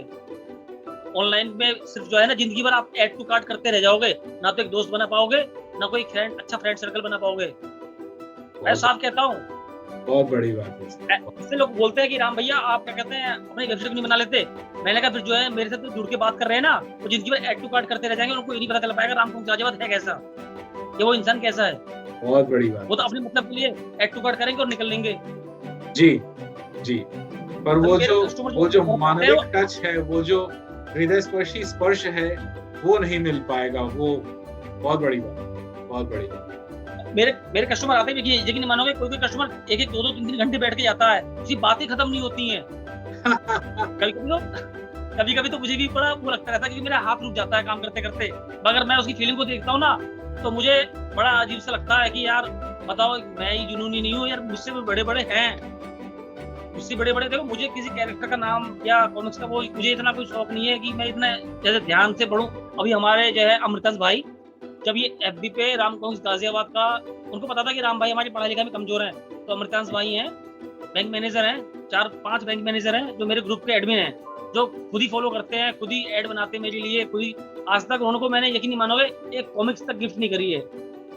ऑनलाइन में सिर्फ जो है ना जिंदगी भर आप ऐड टू कार्ट करते रह जाओगे, ना तो एक दोस्त बना पाओगे, ना कोई अच्छा फ्रेंड सर्कल बना पाओगे। मैं साफ कहता हूँ,
बहुत बड़ी बात है।
इससे लोग बोलते हैं कि राम भैया आप क्या कहते हैं अपनी वेबसाइट नहीं बना लेते। मैंने कहा फिर जो है मेरे से तो जुड़ के बात कर रहे हैं ना, तो जिंदगी भर ऐड टू कार्ट करते रह जाएंगे, उनको ये नहीं पता चल पाएगा रामकुमार गाजियाबाद है कैसा, ये वो इंसान कैसा है।
बहुत बड़ी बात।
वो तो अपने मतलब के लिए ऐड टू कार्ट करेंगे और निकल लेंगे।
जी जी, पर वो जो मानविक टच है, वो जो हृदय स्पर्शी स्पर्श है, वो नहीं मिल पाएगा। वो बहुत बड़ी बात, बहुत बड़ी बात।
मेरे कस्टमर आते हैं, यकीन नहीं मानोगे, कोई कस्टमर 1-1, 2-2, 3-3 घंटे बैठ के जाता है, उसकी बातें खत्म नहीं होती हैं। कभी तो मुझे भी बड़ा वो लगता रहता है कि मेरा हाथ रुक जाता है काम करते करते, मगर मैं उसकी फीलिंग को देखता हूँ ना, तो मुझे बड़ा अजीब सा लगता है कि यार बताओ, मैं ही जुनूनी नहीं हूँ यार, मुझसे भी बड़े बड़े हैं, मुझसे बड़े बड़े। देखो मुझे किसी कैरेक्टर का नाम या कॉमिक्स का वो मुझे इतना कोई शौक नहीं है कि मैं इतना जैसे ध्यान से पढूं। अभी हमारे जो है अमृतांश भाई, जब ये FB पे राम कॉमिक्स गाजियाबाद का, उनको पता था कि राम भाई हमारी पढ़ाई लिखाई में कमजोर हैं, तो अमृतांश भाई हैं, बैंक मैनेजर हैं, 4-5 बैंक मैनेजर हैं जो मेरे ग्रुप के एडमिन हैं, जो खुद ही फॉलो करते हैं, खुद ही ऐड बनाते हैं मेरे लिए, खुद ही। आज तक उनको मैंने यकीन नहीं मानोगे एक कॉमिक्स तक गिफ्ट नहीं करी है।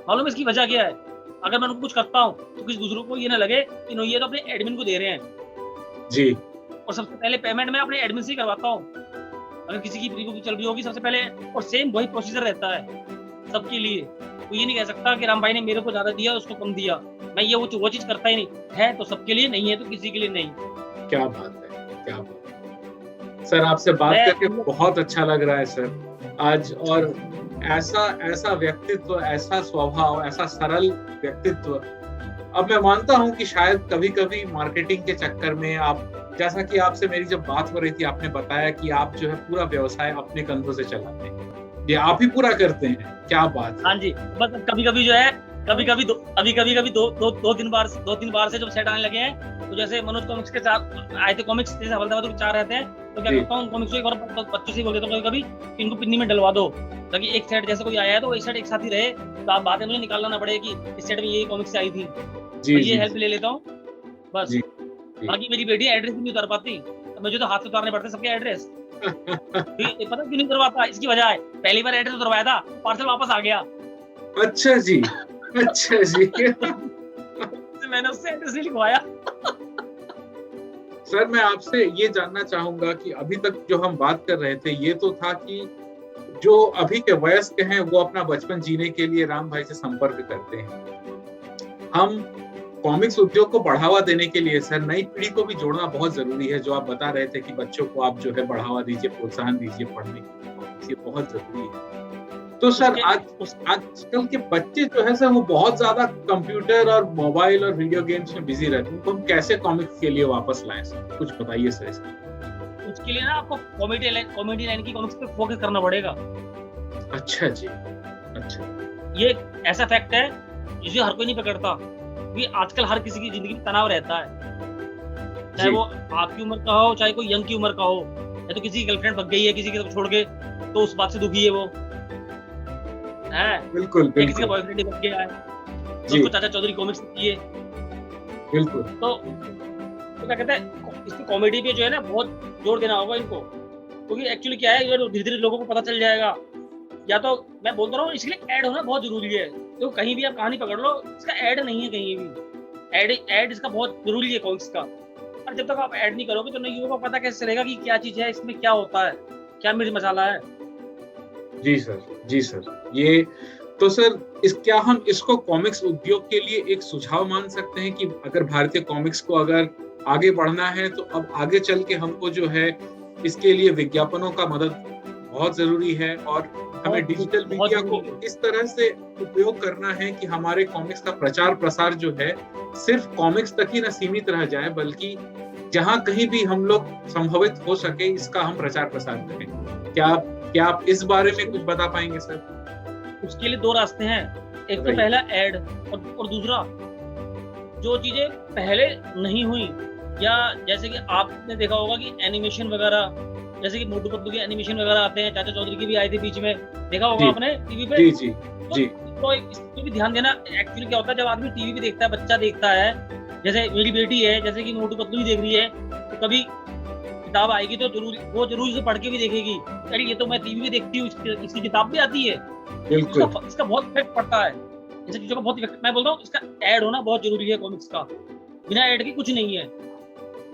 मालूम इसकी वजह क्या है? अगर मैं उनको कुछ करता हूँ तो किसी दूसरों को ये ना लगे कि ये तो अपने एडमिन को दे रहे हैं जी। और सबसे पहले पेमेंट मैं अपने एडमिन से ही करवाता हूँ। अगर किसी की प्री बुक चल रही होगी सबसे पहले, और सेम वही प्रोसीजर रहता है सबके लिए। तो ये नहीं कह सकता कि राम भाई ने मेरे को ज्यादा दिया उसको कम दिया, मैं ये वो चीज करता ही नहीं। है तो सबके लिए, नहीं है तो किसी के लिए नहीं। क्या बात है, क्या बात है
सर, आपसे बात करके बहुत अच्छा लग रहा है सर आज। और ऐसा व्यक्तित्व, ऐसा स्वभाव, ऐसा सरल व्यक्तित्व। अब मैं मानता हूं कि शायद कभी-कभी मार्केटिंग के चक्कर में आप, जैसा कि आपसे मेरी जब बात हो रही थी, आपने बताया कि आप जो है पूरा व्यवसाय अपने कंधों से चलाते हैं, ये आप ही पूरा करते हैं। क्या बात है।
हाँ जी, बस कभी-कभी जो है, कभी-कभी दो तीन बार से जब सेट आने लगे हैं, तो जैसे मनोज कॉमिक्स के साथ आए थे, कॉमिक्स जैसे हवलदार के 4 रहते हैं, तो क्या करता हूँ कॉमिक्स को एक बार बच्चों से बोल देता हूँ कभी इनको पिन्नी में डलवा दो, ताकि एक सेट जैसे कोई आया है तो एक सेट एक साथ ही रहे, तो आप बातें मुझे निकालना ना पड़े कि इस सेट में ये कॉमिक्स आई थी। जी, ये हेल्प ले लेता हूँ बस। बाकी मेरी बेटी एड्रेस नहीं उतार पाती, मुझे तो हाथ से उतारने पड़ते सबके एड्रेस। पता क्यों नहीं करवाता? इसकी वजह है, पहली बार एड्रेस उतरवाया था, पार्सल वापस आ गया।
अच्छा जी, अच्छा जी।
मैंने उससे एड्रेस नहीं लिखवाया।
सर, मैं आपसे ये जानना चाहूंगा कि अभी तक जो हम बात कर रहे थे, ये तो था कि जो अभी के वयस्क हैं वो अपना बचपन जीने के लिए राम भाई से संपर्क करते हैं। हम कॉमिक्स उद्योग को बढ़ावा देने के लिए सर नई पीढ़ी को भी जोड़ना बहुत जरूरी है। जो आप बता रहे थे कि बच्चों को आप जो है बढ़ावा दीजिए, प्रोत्साहन दीजिए पढ़ने के, ये बहुत जरूरी है। तो सर आजकल के बच्चे जो है सर, वो बहुत ज्यादा कंप्यूटर और मोबाइल और वीडियो गेम्स में बिजी रहते हैं, तो हम कैसे कॉमिक्स के लिए वापस लाएं सर? कुछ बताइए सर इसका।
उसके लिए ना आपको कॉमेडी लाइन की कॉमिक्स पे फोकस करना पड़ेगा।
अच्छा जी, अच्छा।
ये ऐसा फैक्ट है जिसे हर कोई नहीं पकड़ता कि आजकल हर किसी की जिंदगी में तनाव रहता है, चाहे वो आपकी उम्र का हो, चाहे कोई यंग की उम्र का हो। या तो किसी की गर्लफ्रेंड भग गई है किसी के छोड़ के, तो उस बात से दुखी है वो, है
बिल्कुल,
किसी का बॉयफ्रेंड ही भग गया है, तो उसको चाचा चौधरी कॉमिक्स लिखी है।
बिल्कुल।
तो क्या कहते हैं, इसकी कॉमेडी पे जो है ना बहुत जोर देना होगा इनको, क्योंकि एक्चुअली क्या है, धीरे धीरे लोगों को पता चल जाएगा। या तो मैं बोलता रहा हूँ, इसलिए ऐड होना बहुत जरूरी है। तो कहीं भी आप कहानी पकड़ लो, इसका ऐड नहीं है कहीं भी। ऐड इसका बहुत जरूरी है कॉमिक्स का। और जब तक आप ऐड नहीं करोगे तो नहीं युवा को पता कैसे चलेगा कि क्या चीज है, इसमें क्या होता है, क्या मिर्च मसाला है।
जी सर, जी सर। ये तो सर क्या हम इसको कॉमिक्स उद्योग के लिए एक सुझाव मान सकते हैं कि अगर भारतीय कॉमिक्स को अगर आगे बढ़ना है, तो अब आगे चल के हमको जो है इसके लिए विज्ञापनों का मदद बहुत जरूरी है, और हमें डिजिटल मीडिया को इस तरह से उपयोग करना है कि हमारे कॉमिक्स का प्रचार प्रसार जो है सिर्फ कॉमिक्स तक ही न सीमित रह जाए, बल्कि जहां कहीं भी हम लोग संभवित हो सके इसका हम प्रचार प्रसार करें। क्या आप इस बारे में कुछ बता पाएंगे सर?
उसके लिए 2 रास्ते हैं। एक तो पहला ऐड, और दूसरा जो चीजें पहले नहीं हुई, या जैसे कि आपने देखा होगा कि एनिमेशन वगैरह, जैसे कि मोटू पतलू के एनिमेशन वगैरह आते हैं, चाचा चौधरी की भी आई थी बीच में, देखा होगा आपने टीवी पे।
जी जी।
तो इस पे भी ध्यान देना। एक्चुअली क्या होता है, जब आदमी टीवी पे देखता है, बच्चा देखता है, जैसे मेरी बेटी है, जैसे कि मोटू पतलू ही देख रही है, तो कभी किताब आएगी तो जरूर से पढ़ के भी देखेगी अरे ये तो मैं टीवी में देखती हूँ, इसकी किताब भी आती है।
बिल्कुल
इसका बहुत इफेक्ट पड़ता है, ऐसी चीजों का बहुत इफेक्ट। मैं बोल रहा हूँ इसका ऐड होना बहुत जरूरी है कॉमिक्स का। बिना ऐड के कुछ नहीं है,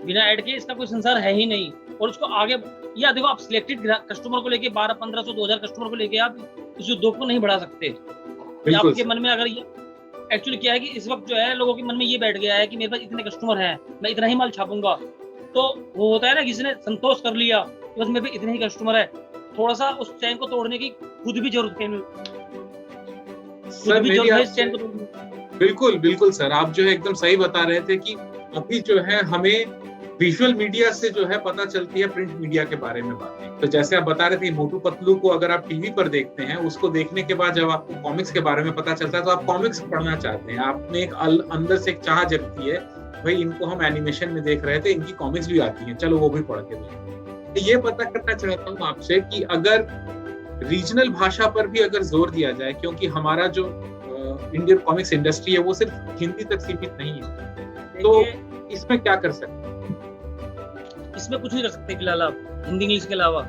बिना ऐड के इसका कोई संसार है ही नहीं। और उसको आगे, या देखो आप सिलेक्टेड कस्टमर को लेके 1200-1500 2000 कस्टमर को लेके आप इस उद्योग को नहीं बढ़ा सकते। आपके मन में अगर ये एक्चुअली क्या है कि इस वक्त जो है लोगों के मन में ये बैठ गया है कि मेरे पास इतने कस्टमर हैं, मैं इतना ही माल छापूंगा, तो वो होता है ना किसी ने संतोष कर लिया कि बस मेरे पे इतने ही कस्टमर है। थोड़ा सा उस चैन को तोड़ने की खुद भी जरूरत है, इस चैन को तोड़ने।
बिल्कुल बिल्कुल सर, आप जो है एकदम सही बता रहे थे कि अभी जो है हमें विजुअल मीडिया से जो है पता चलती है प्रिंट मीडिया के बारे में बातें। तो जैसे आप बता रहे थे मोटू पतलू को अगर आप टीवी पर देखते हैं, उसको देखने के बाद जब आपको कॉमिक्स के बारे में पता चलता है तो आप कॉमिक्स पढ़ना चाहते हैं, आप में एक अंदर से एक चाह जगती है, भाई इनको हम एनिमेशन में देख रहे थे, इनकी कॉमिक्स भी आती हैं, चलो वो भी पढ़ के देखें। तो ये पता करना चाहता हूँ आपसे कि अगर रीजनल भाषा पर भी अगर जोर दिया जाए, क्योंकि हमारा जो इंडियन कॉमिक्स इंडस्ट्री है वो सिर्फ हिंदी तक सीमित नहीं है, तो इसमें क्या कर सकते हैं?
इसमें कुछ नहीं कर सकते फिलहाल आप हिंदी इंग्लिश के अलावा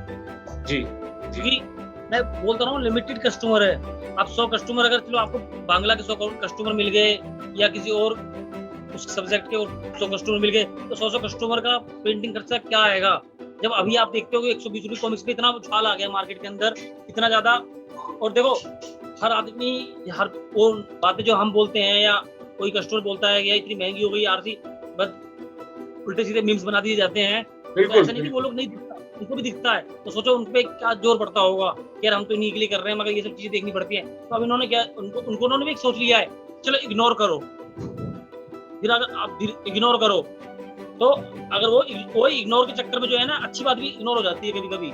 जी,
क्योंकि मैं बोलता रहा हूँ लिमिटेड कस्टमर है। आप 100 कस्टमर, अगर चलो आपको बांग्ला के 100 कस्टमर मिल गए या किसी और उस सब्जेक्ट के 100 कस्टमर मिल गए, तो 100 कस्टमर का प्रिंटिंग खर्चा क्या आएगा? जब अभी आप देखते हो कि 120 रुपये कॉमिक्स पे इतना उछाल आ गया मार्केट के अंदर, इतना ज्यादा। और देखो हर आदमी, हर वो बातें जो हम बोलते हैं या कोई कस्टमर बोलता है कि इतनी महंगी हो गई आरसी, बस उल्टे सीधे मीम्स बना दिए जाते हैं। तो ऐसा नहीं कि वो लोग नहीं दिखता, उनको भी दिखता है। तो सोचो उन पे क्या जोर पड़ता होगा कि यार हम तो इन्हीं के लिए कर रहे हैं, मगर ये सब चीजें देखनी पड़ती हैं। तो अब इन्होंने क्या, उन्होंने भी एक सोच लिया है, चलो इग्नोर करो। फिर अगर आप इग्नोर करो तो अगर वो इग्नोर के चक्कर में जो है ना, अच्छी बात भी इग्नोर हो जाती है कभी कभी।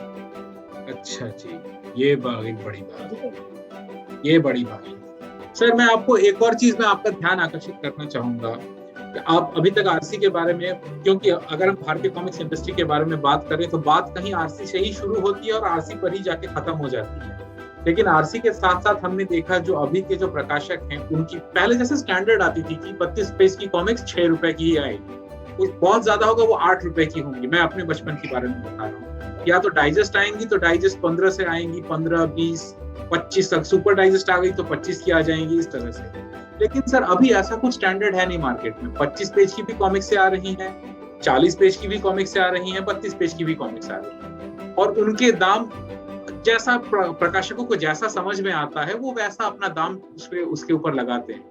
अच्छा जी, ये एक बड़ी बात है, ये बड़ी बात है। सर मैं आपको एक और चीज में आपका ध्यान आकर्षित करना चाहूंगा कि आप अभी तक आरसी के बारे में, क्योंकि अगर हम भारतीय कॉमिक्स इंडस्ट्री के बारे में बात करें तो बात कहीं आरसी से ही शुरू होती है और आरसी पर ही जाके खत्म हो जाती है। लेकिन आरसी के साथ साथ हमने देखा जो अभी के जो प्रकाशक हैं उनकी पहले जैसे स्टैंडर्ड आती थी कि 32 पेज की कॉमिक्स 6 रुपए की ही आएगी, बहुत ज्यादा होगा वो 8 रुपए की होंगी। मैं अपने बचपन के बारे में बता रहा हूँ। या तो डाइजेस्ट आएंगी तो डाइजेस्ट 15 से आएंगी, 15, 20, 25 तक। सुपर डाइजेस्ट आ गई तो 25 की आ जाएंगी, इस तरह से। लेकिन सर अभी ऐसा कुछ स्टैंडर्ड है नहीं मार्केट में। 25 पेज की भी कॉमिक्स से आ रही हैं, 40 पेज की भी कॉमिक्स से आ रही हैं, 32 पेज की भी कॉमिक्स आ रही हैं, और उनके दाम जैसा प्रकाशकों को जैसा समझ में आता है वो वैसा अपना दाम उसके ऊपर लगाते हैं।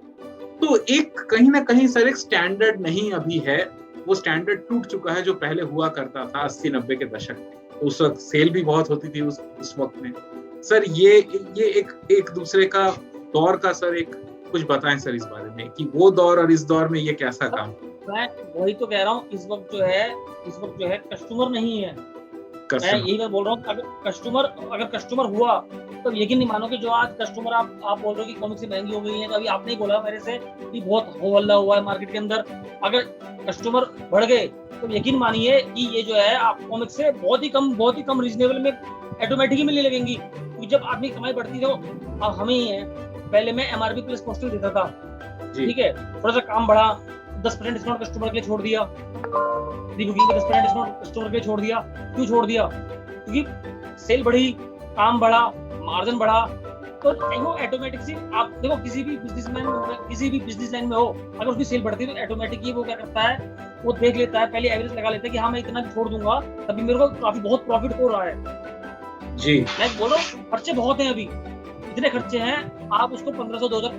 तो एक कहीं ना कहीं सर एक स्टैंडर्ड नहीं अभी है, वो स्टैंडर्ड टूट चुका है जो पहले हुआ करता था 80-90 के दशक में। उस वक्त सेल भी बहुत होती थी उस वक्त में। सर ये एक दूसरे का दौर का सर एक कुछ बताएं सर इस बारे में कि वो दौर और इस दौर में ये कैसा काम।
मैं वही तो कह रहा हूँ, इस वक्त जो है कस्टमर नहीं है। मैं यही बोल रहा हूँ, अगर कस्टमर हुआ तो यकीन नहीं मानोगे, जो आज कस्टमर आप बोल रहे हो कि कॉमिक्स महंगी हो गई है, तो अभी आपने ही बोला मेरे से कि बहुत हो हल्ला हुआ है मार्केट के अंदर। अगर कस्टमर बढ़ गए तो यकीन मानिए कि ये जो है आप कॉमिक्स से बहुत ही कम रीजनेबल में ऑटोमेटिकली मिलने लगेंगी। क्योंकि जब आदमी कमाई बढ़ती हो, अब हमें ही है, पहले मैं MRP प्लस पोस्टल देता था, ठीक है, थोड़ा सा काम बढ़ा, 10% डिस्काउंट कस्टमर के लिए छोड़ दिया, बुकिंग में 10% डिस्काउंट कस्टमर के लिए छोड़ दिया। क्यों छोड़ दिया? क्योंकि सेल बढ़ी, काम बढ़ा, मार्जिन बढ़ा। तो वो ऑटोमेटिक से आप देखो किसी भी बिजनेस लाइन में हो, अगर उसकी सेल बढ़ती है तो ऑटोमेटिकली वो क्या करता है, वो देख लेता है, पहले एवरेज लगा लेता है कि हाँ मैं इतना भी छोड़ दूंगा तभी मेरे को काफी बहुत प्रॉफिट हो रहा है। जी मैं बोलो खर्चे बहुत हैं, अभी इतने खर्चे हैं, आप उसको 1500-2000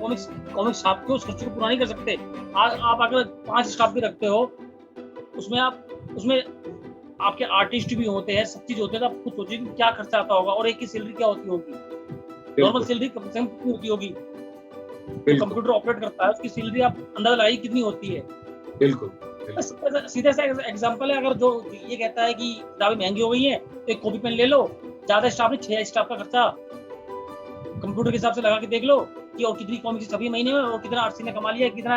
कॉमिक्स छाप के उस खर्चे को पूरा नहीं कर सकते। आप अगर 5 स्टाफ भी रखते हो, उसमें आपके आर्टिस्ट भी होते हैं, सब चीज होते हैं, तो आप खुद सोचिए कि क्या खर्चा आता होगा और एक की सैलरी क्या होती होगी। नॉर्मल सैलरी कम से कम कितनी होती होगी? कंप्यूटर ऑपरेट करता है, उसकी सैलरी आप अंदाजा लगाइए कितनी होती है। बिल्कुल सीधा सा एग्जांपल है, अगर जो ये कहता है कि किताबें महंगी हो गई हैं तो एक कॉपी पेन ले लो, ज्यादा स्टाफ नहीं 6 स्टाफ का खर्चा कंप्यूटर के हिसाब से लगा के देख लो कि और कितनी कॉमिक्स छपी महीने में, और कितना आरसी ने कमा लिया, कितना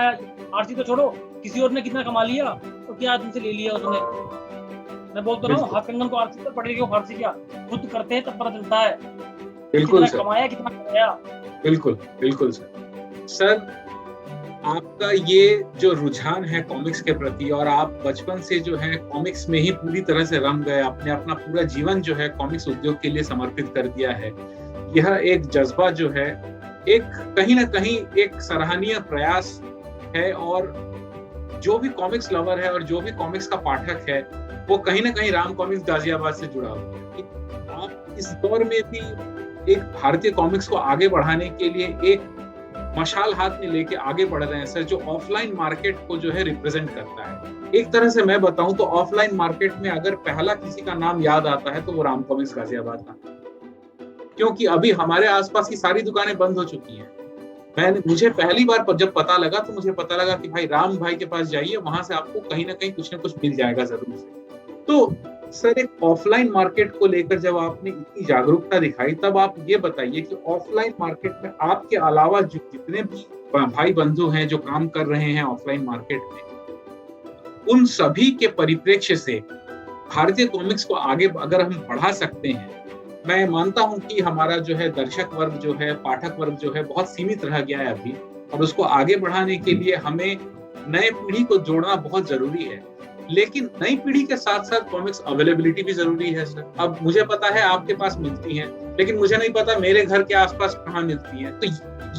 आरसी तो छोड़ो किसी और ने कितना कमा लिया और क्या तुमसे ले लिया उसने। मैं बोलता रहा हूँ हाथ कंगन को आरसी पर पड़ेगी, वो फारसी क्या खुद करते हैं तब पता चलता है बिल्कुल कितना कमाया कितना कराया। बिल्कुल सर
आपका ये जो रुझान है कॉमिक्स के प्रति, और आप बचपन से जो है कॉमिक्स में ही पूरी तरह से रम गए, आपने अपना पूरा जीवन जो है कॉमिक्स उद्योग के लिए समर्पित कर दिया है, यह एक जज्बा जो है एक कहीं ना कहीं एक सराहनीय प्रयास है। और जो भी कॉमिक्स लवर है और जो भी कॉमिक्स का पाठक है वो कहीं ना कहीं राम कॉमिक्स गाजियाबाद से जुड़ा हुआ है। आप इस दौर में भी एक भारतीय कॉमिक्स को आगे बढ़ाने के लिए एक मशाल हाथ में लेके आगे बढ़ रहे हैं सर, जो ऑफलाइन मार्केट को जो है रिप्रेजेंट करता है। एक तरह से मैं बताऊं तो ऑफलाइन मार्केट में अगर पहला किसी का नाम याद आता है तो वो राम कॉमिक्स गाजियाबाद का, क्योंकि अभी हमारे आसपास की सारी दुकानें बंद हो चुकी हैं। मुझे पहली बार जब पता लगा तो मुझे पता लगा कि भाई राम भाई के पास जाइए, वहां से आपको कहीं ना कहीं कुछ ना कुछ मिल जाएगा जरूर से। तो सर एक ऑफलाइन मार्केट को लेकर जब आपने इतनी जागरूकता दिखाई, तब आप ये बताइए कि ऑफलाइन मार्केट में आपके अलावा जितने भी भाई बंधु हैं जो काम कर रहे हैं ऑफलाइन मार्केट में, उन सभी के परिप्रेक्ष्य से भारतीय कॉमिक्स को आगे अगर हम बढ़ा सकते हैं, मैं मानता हूं कि हमारा जो है दर्शक वर्ग जो है, पाठक वर्ग जो है बहुत सीमित रह गया है अभी, और उसको आगे बढ़ाने के लिए हमें नए पीढ़ी को जोड़ना बहुत जरूरी है। लेकिन नई पीढ़ी के साथ साथ कॉमिक्स अवेलेबिलिटी भी जरूरी है सर। अब मुझे पता है आपके पास मिलती हैं, लेकिन मुझे नहीं पता मेरे घर के आसपास कहाँ मिलती हैं। तो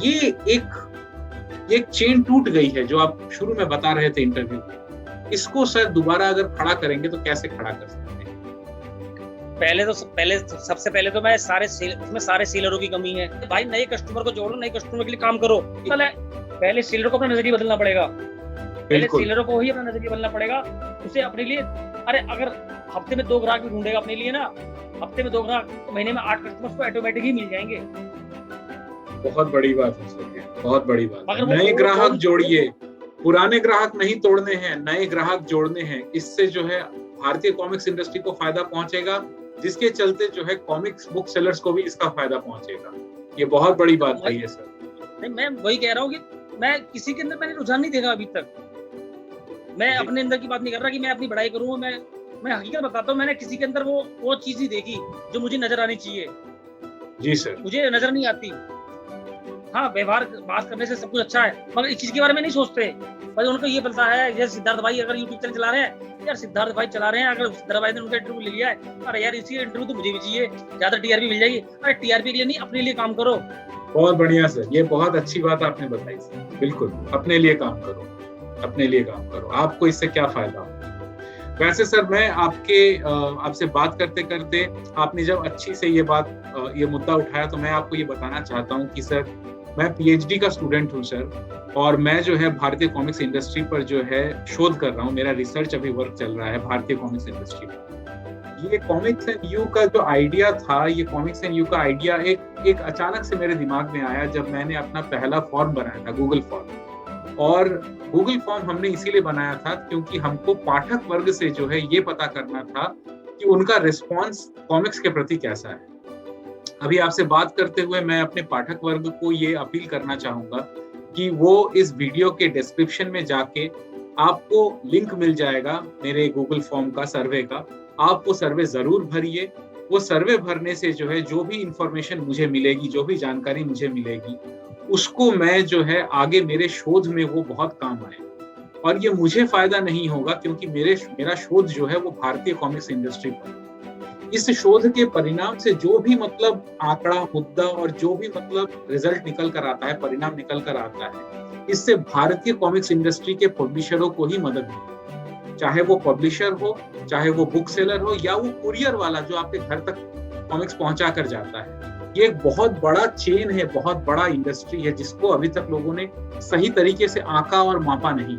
ये एक चेन टूट गई है जो आप शुरू में बता रहे थे इंटरव्यू में। इसको सर दोबारा अगर खड़ा करेंगे तो कैसे खड़ा कर सकते हैं?
सबसे पहले तो मैं सारे सेलरों की कमी है भाई। नए कस्टमर को जोड़ो, नए कस्टमर के लिए काम करो। पहले सेलरों को अपना नजरिया बदलना पड़ेगा, पहले सेलरों को ही अपना नजरिया बदलना पड़ेगा। उसे अपने लिए, अरे अगर हफ्ते में 2 ग्राहक भी ढूंढेगा अपने लिए ना, हफ्ते में 2 ग्राहक तो महीने में 8 कस्टमर्स को ऑटोमेटिक ही मिल जाएंगे।
बहुत बड़ी बात है सर, बहुत बड़ी बात है। नए ग्राहक जोड़िए, पुराने ग्राहक नहीं तोड़ने हैं, नए ग्राहक जोड़ने हैं। इससे जो है भारतीय कॉमिक्स इंडस्ट्री को फायदा पहुंचेगा, जिसके चलते जो है कॉमिक्स बुक सेलर्स को भी इसका फायदा पहुंचेगा। ये बहुत बड़ी बात कही है सर।
नहीं, मैं वही कह रहा हूँ कि मैं किसी के अंदर मैंने रुझान नहीं देखा अभी तक। मैं अपने अंदर की बात नहीं कर रहा कि मैं अपनी बड़ाई करूँ, मैं हकीकत बताता हूँ। मैंने किसी के अंदर वो चीज नहीं देखी जो मुझे नजर आनी चाहिए।
जी सर, मुझे
नजर नहीं आती। हाँ, व्यवहार बात करने से सब कुछ अच्छा है, मगर इस चीज के बारे में नहीं सोचते। बस उनको ये पता है, जैसे सिद्धार्थ भाई अगर यूट्यूब चैनल चला रहे हैं, यार सिद्धार्थ भाई चला रहे हैं, अगर सिद्धार्थ भाई ने उनका इंटरव्यू ले लिया है, अरे यार इसी इंटरव्यू तो मुझे भी चाहिए, ज्यादा टीआरपी मिल जाएगी। अरे टीआरपी के लिए नहीं, अपने लिए काम करो।
बहुत बढ़िया सर, ये बहुत अच्छी बात आपने बताई सर। बिल्कुल, अपने लिए काम करो, अपने लिए काम करो, आपको इससे क्या फायदा हो। वैसे सर मैं आपसे बात करते करते आपने जब अच्छी से ये मुद्दा उठाया, तो मैं आपको ये बताना चाहता हूँ कि सर मैं पीएचडी का स्टूडेंट हूँ सर, और मैं जो है भारतीय कॉमिक्स इंडस्ट्री पर जो है शोध कर रहा हूँ। मेरा रिसर्च अभी वर्क चल रहा है भारतीय कॉमिक्स इंडस्ट्री पर। ये कॉमिक्स एंड यू का जो आइडिया था, ये कॉमिक्स एंड यू का आइडिया एक अचानक से मेरे दिमाग में आया जब मैंने अपना पहला फॉर्म बनाया था, गूगल फॉर्म। और गूगल फॉर्म हमने इसीलिए बनाया था क्योंकि हमको पाठक वर्ग से जो है ये पता करना था कि उनका रिस्पॉन्स कॉमिक्स के प्रति कैसा है। अभी आपसे बात करते हुए मैं अपने पाठक वर्ग को ये अपील करना चाहूंगा कि वो इस वीडियो के डिस्क्रिप्शन में जाके, आपको लिंक मिल जाएगा मेरे गूगल फॉर्म का, सर्वे का। आप वो सर्वे जरूर भरिए। वो सर्वे भरने से जो है जो भी इंफॉर्मेशन मुझे मिलेगी, जो भी जानकारी मुझे मिलेगी, उसको मैं जो है आगे मेरे शोध में वो बहुत काम आए। और ये मुझे फायदा नहीं होगा क्योंकि मेरा शोध जो है वो भारतीय कॉमिक्स इंडस्ट्री पर। इस शोध के परिणाम से जो भी मतलब आंकड़ा, मुद्दा और जो भी मतलब रिजल्ट निकल कर आता है, परिणाम निकल कर आता है, इससे भारतीय कॉमिक्स इंडस्ट्री के पब्लिशरों को ही मदद मिलेगी। चाहे वो पब्लिशर हो, चाहे वो बुक सेलर हो, या वो कुरियर वाला जो आपके घर तक कॉमिक्स पहुंचा कर जाता है। ये एक बहुत बड़ा चेन है, बहुत बड़ा इंडस्ट्री है, जिसको अभी तक लोगों ने सही तरीके से आंका और मापा नहीं।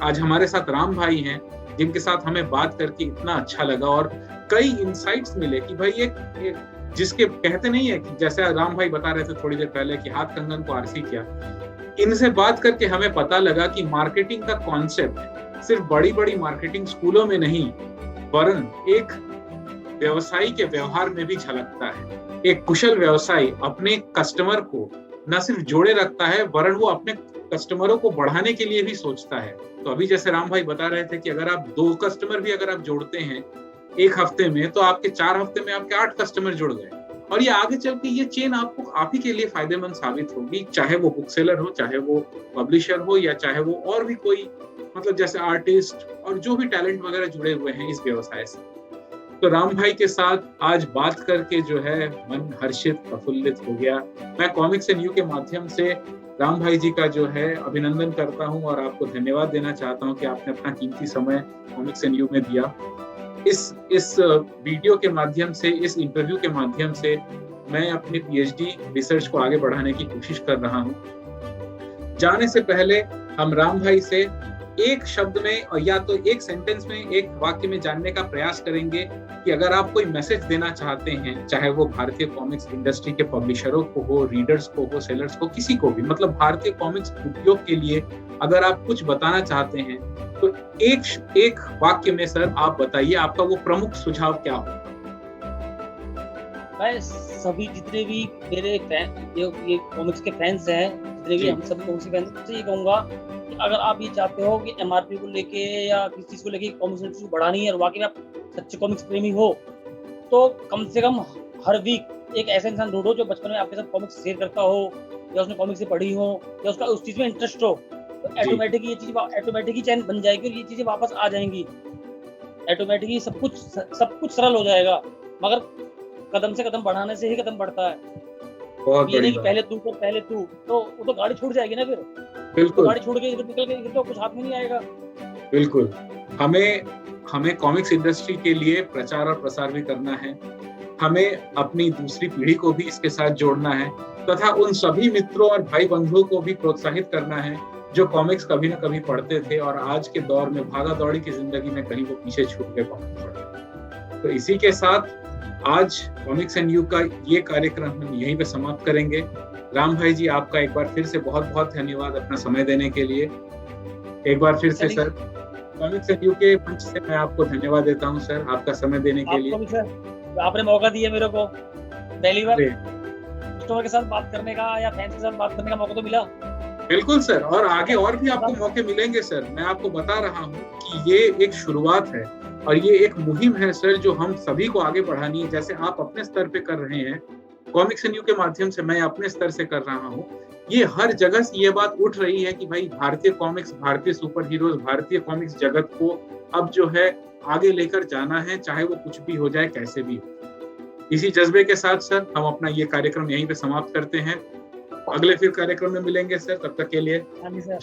आज हमारे साथ राम भाई हैं, जिनके साथ हमें बात करके इतना अच्छा लगा और कई इंसाइट्स मिले कि भाई एक जिसके कहते नहीं है कि जैसे राम भाई बता रहे थे थोड़ी देर पहले कि हाथ कंगन को आरसी किया। इनसे बात करके हमें पता लगा कि मार्केटिंग का कॉन्सेप्ट सिर्फ बड़ी बड़ी मार्केटिंग स्कूलों में नहीं, वरन एक व्यवसायी के व्यवहार में भी झलकता है। एक कुशल व्यवसायी अपने कस्टमर को न सिर्फ जोड़े रखता है, वरन वो अपने कस्टमरों को बढ़ाने के लिए भी सोचता है। तो अभी जैसे राम भाई बता रहे थे कि अगर आप 2 कस्टमर भी अगर आप जोड़ते हैं एक हफ्ते में, तो आपके 4 हफ्ते में आपके 8 कस्टमर जुड़ गए। और ये आगे चल के ये चेन आपको आप ही के लिए फायदेमंद साबित होगी, चाहे वो बुक सेलर हो, चाहे वो पब्लिशर हो, या चाहे वो और भी कोई मतलब जैसे आर्टिस्ट और जो भी टैलेंट वगैरह जुड़े हुए हैं इस व्यवसाय से। तो राम भाई के साथ आज बात करके जो है मन हर्षित प्रफुल्लित हो गया। मैं कॉमिक्स एंड यू के माध्यम से राम भाई जी का जो है अभिनंदन करता हूं और आपको धन्यवाद देना चाहता हूं कि आपने अपना कीमती समय कॉमिक्स एंड यू में दिया। इस वीडियो के माध्यम से, इस इंटरव्यू के माध्यम से मैं अपनी पीएचडी रिसर्च को आगे बढ़ाने की कोशिश कर रहा हूं। जाने से पहले हम राम भाई से एक शब्द में और या तो एक सेंटेंस में, एक वाक्य में जानने का प्रयास करेंगे कि अगर आप कोई मैसेज देना चाहते हैं, चाहे वो भारतीय कॉमिक्स इंडस्ट्री के पब्लिशरों को हो, रीडर्स को हो, सेलर्स को, किसी को भी, मतलब भारतीय कॉमिक्स उद्योग के लिए अगर आप कुछ बताना चाहते हैं तो एक वाक्य में सर आप बताइए, आपका वो प्रमुख सुझाव क्या हो?
मैं सभी जितने भी मेरे ये कॉमिक्स के फैंस हैं, जितने भी हम सभी कॉमिक्स के फैंस से ये कहूंगा कि अगर आप ये चाहते हो कि एमआरपी को लेके या किसी चीज को लेके कॉमिक्स इंडस्ट्री को बढ़ानी है और वाकई में आप सच्चे कॉमिक्स प्रेमी हो, तो कम से कम हर वीक एक ऐसा इंसान ढूंढो जो बचपन में आपके साथ कॉमिक्स शेयर करता हो, या उसने कॉमिक्स से पढ़ी हो, या उसका उस चीज में इंटरेस्ट हो, तो ऑटोमेटिक ही चैन बन जाएगी और ये चीजें वापस आ जाएंगी। ऑटोमेटिकली सब कुछ सरल हो जाएगा, मगर कदम से कदम बढ़ाने से ही कदम बढ़ता है। ये नहीं कि पहले तू तो वो तो गाड़ी छूट जाएगी ना फिर। बिल्कुल, तो गाड़ी छूट गई, निकल गई तो कुछ हाथ में नहीं आएगा।
बिल्कुल, हमें कॉमिक्स इंडस्ट्री के लिए प्रचार और प्रसार भी करना है, हमें अपनी दूसरी पीढ़ी को भी इसके साथ जोड़ना है, तथा उन सभी मित्रों और भाई बंधुओं को भी प्रोत्साहित करना है जो कॉमिक्स कभी ना कभी पढ़ते थे और आज के दौर में भागा दौड़ी की जिंदगी में कहीं वो पीछे छूट के कॉमिक्स पढ़ते। तो इसी के साथ आज कॉमिक्स एंड यू का ये कार्यक्रम हम यहीं पे समाप्त करेंगे। राम भाई जी, आपका एक बार फिर से बहुत बहुत धन्यवाद अपना समय देने के लिए। एक बार फिर से सर कॉमिक्स एंड यू के मंच से मैं आपको धन्यवाद देता हूं सर, आपका समय देने के लिए।
आपने मौका दिया मेरे को, पहली बार कस्टमर के साथ बात करने का या फैंस के साथ बात करने का मौका तो मिला।
बिल्कुल सर, और आगे और भी आपको मौके मिलेंगे सर। मैं आपको बता रहा हूँ कि ये एक शुरुआत है और ये एक मुहिम है सर जो हम सभी को आगे बढ़ानी है। जैसे आप अपने स्तर पे कर रहे हैं, कॉमिक्स एंड यू के माध्यम से मैं अपने स्तर से कर रहा हूँ। ये हर जगह से ये बात उठ रही है कि भाई भारतीय कॉमिक्स, भारतीय सुपर हीरोज, भारतीय कॉमिक्स जगत को अब जो है आगे लेकर जाना है, चाहे वो कुछ भी हो जाए, कैसे भी हो। इसी जज्बे के साथ सर हम अपना ये कार्यक्रम यहीं पे समाप्त करते हैं। अगले फिर कार्यक्रम में मिलेंगे सर, तब तक के लिए
नमस्कार।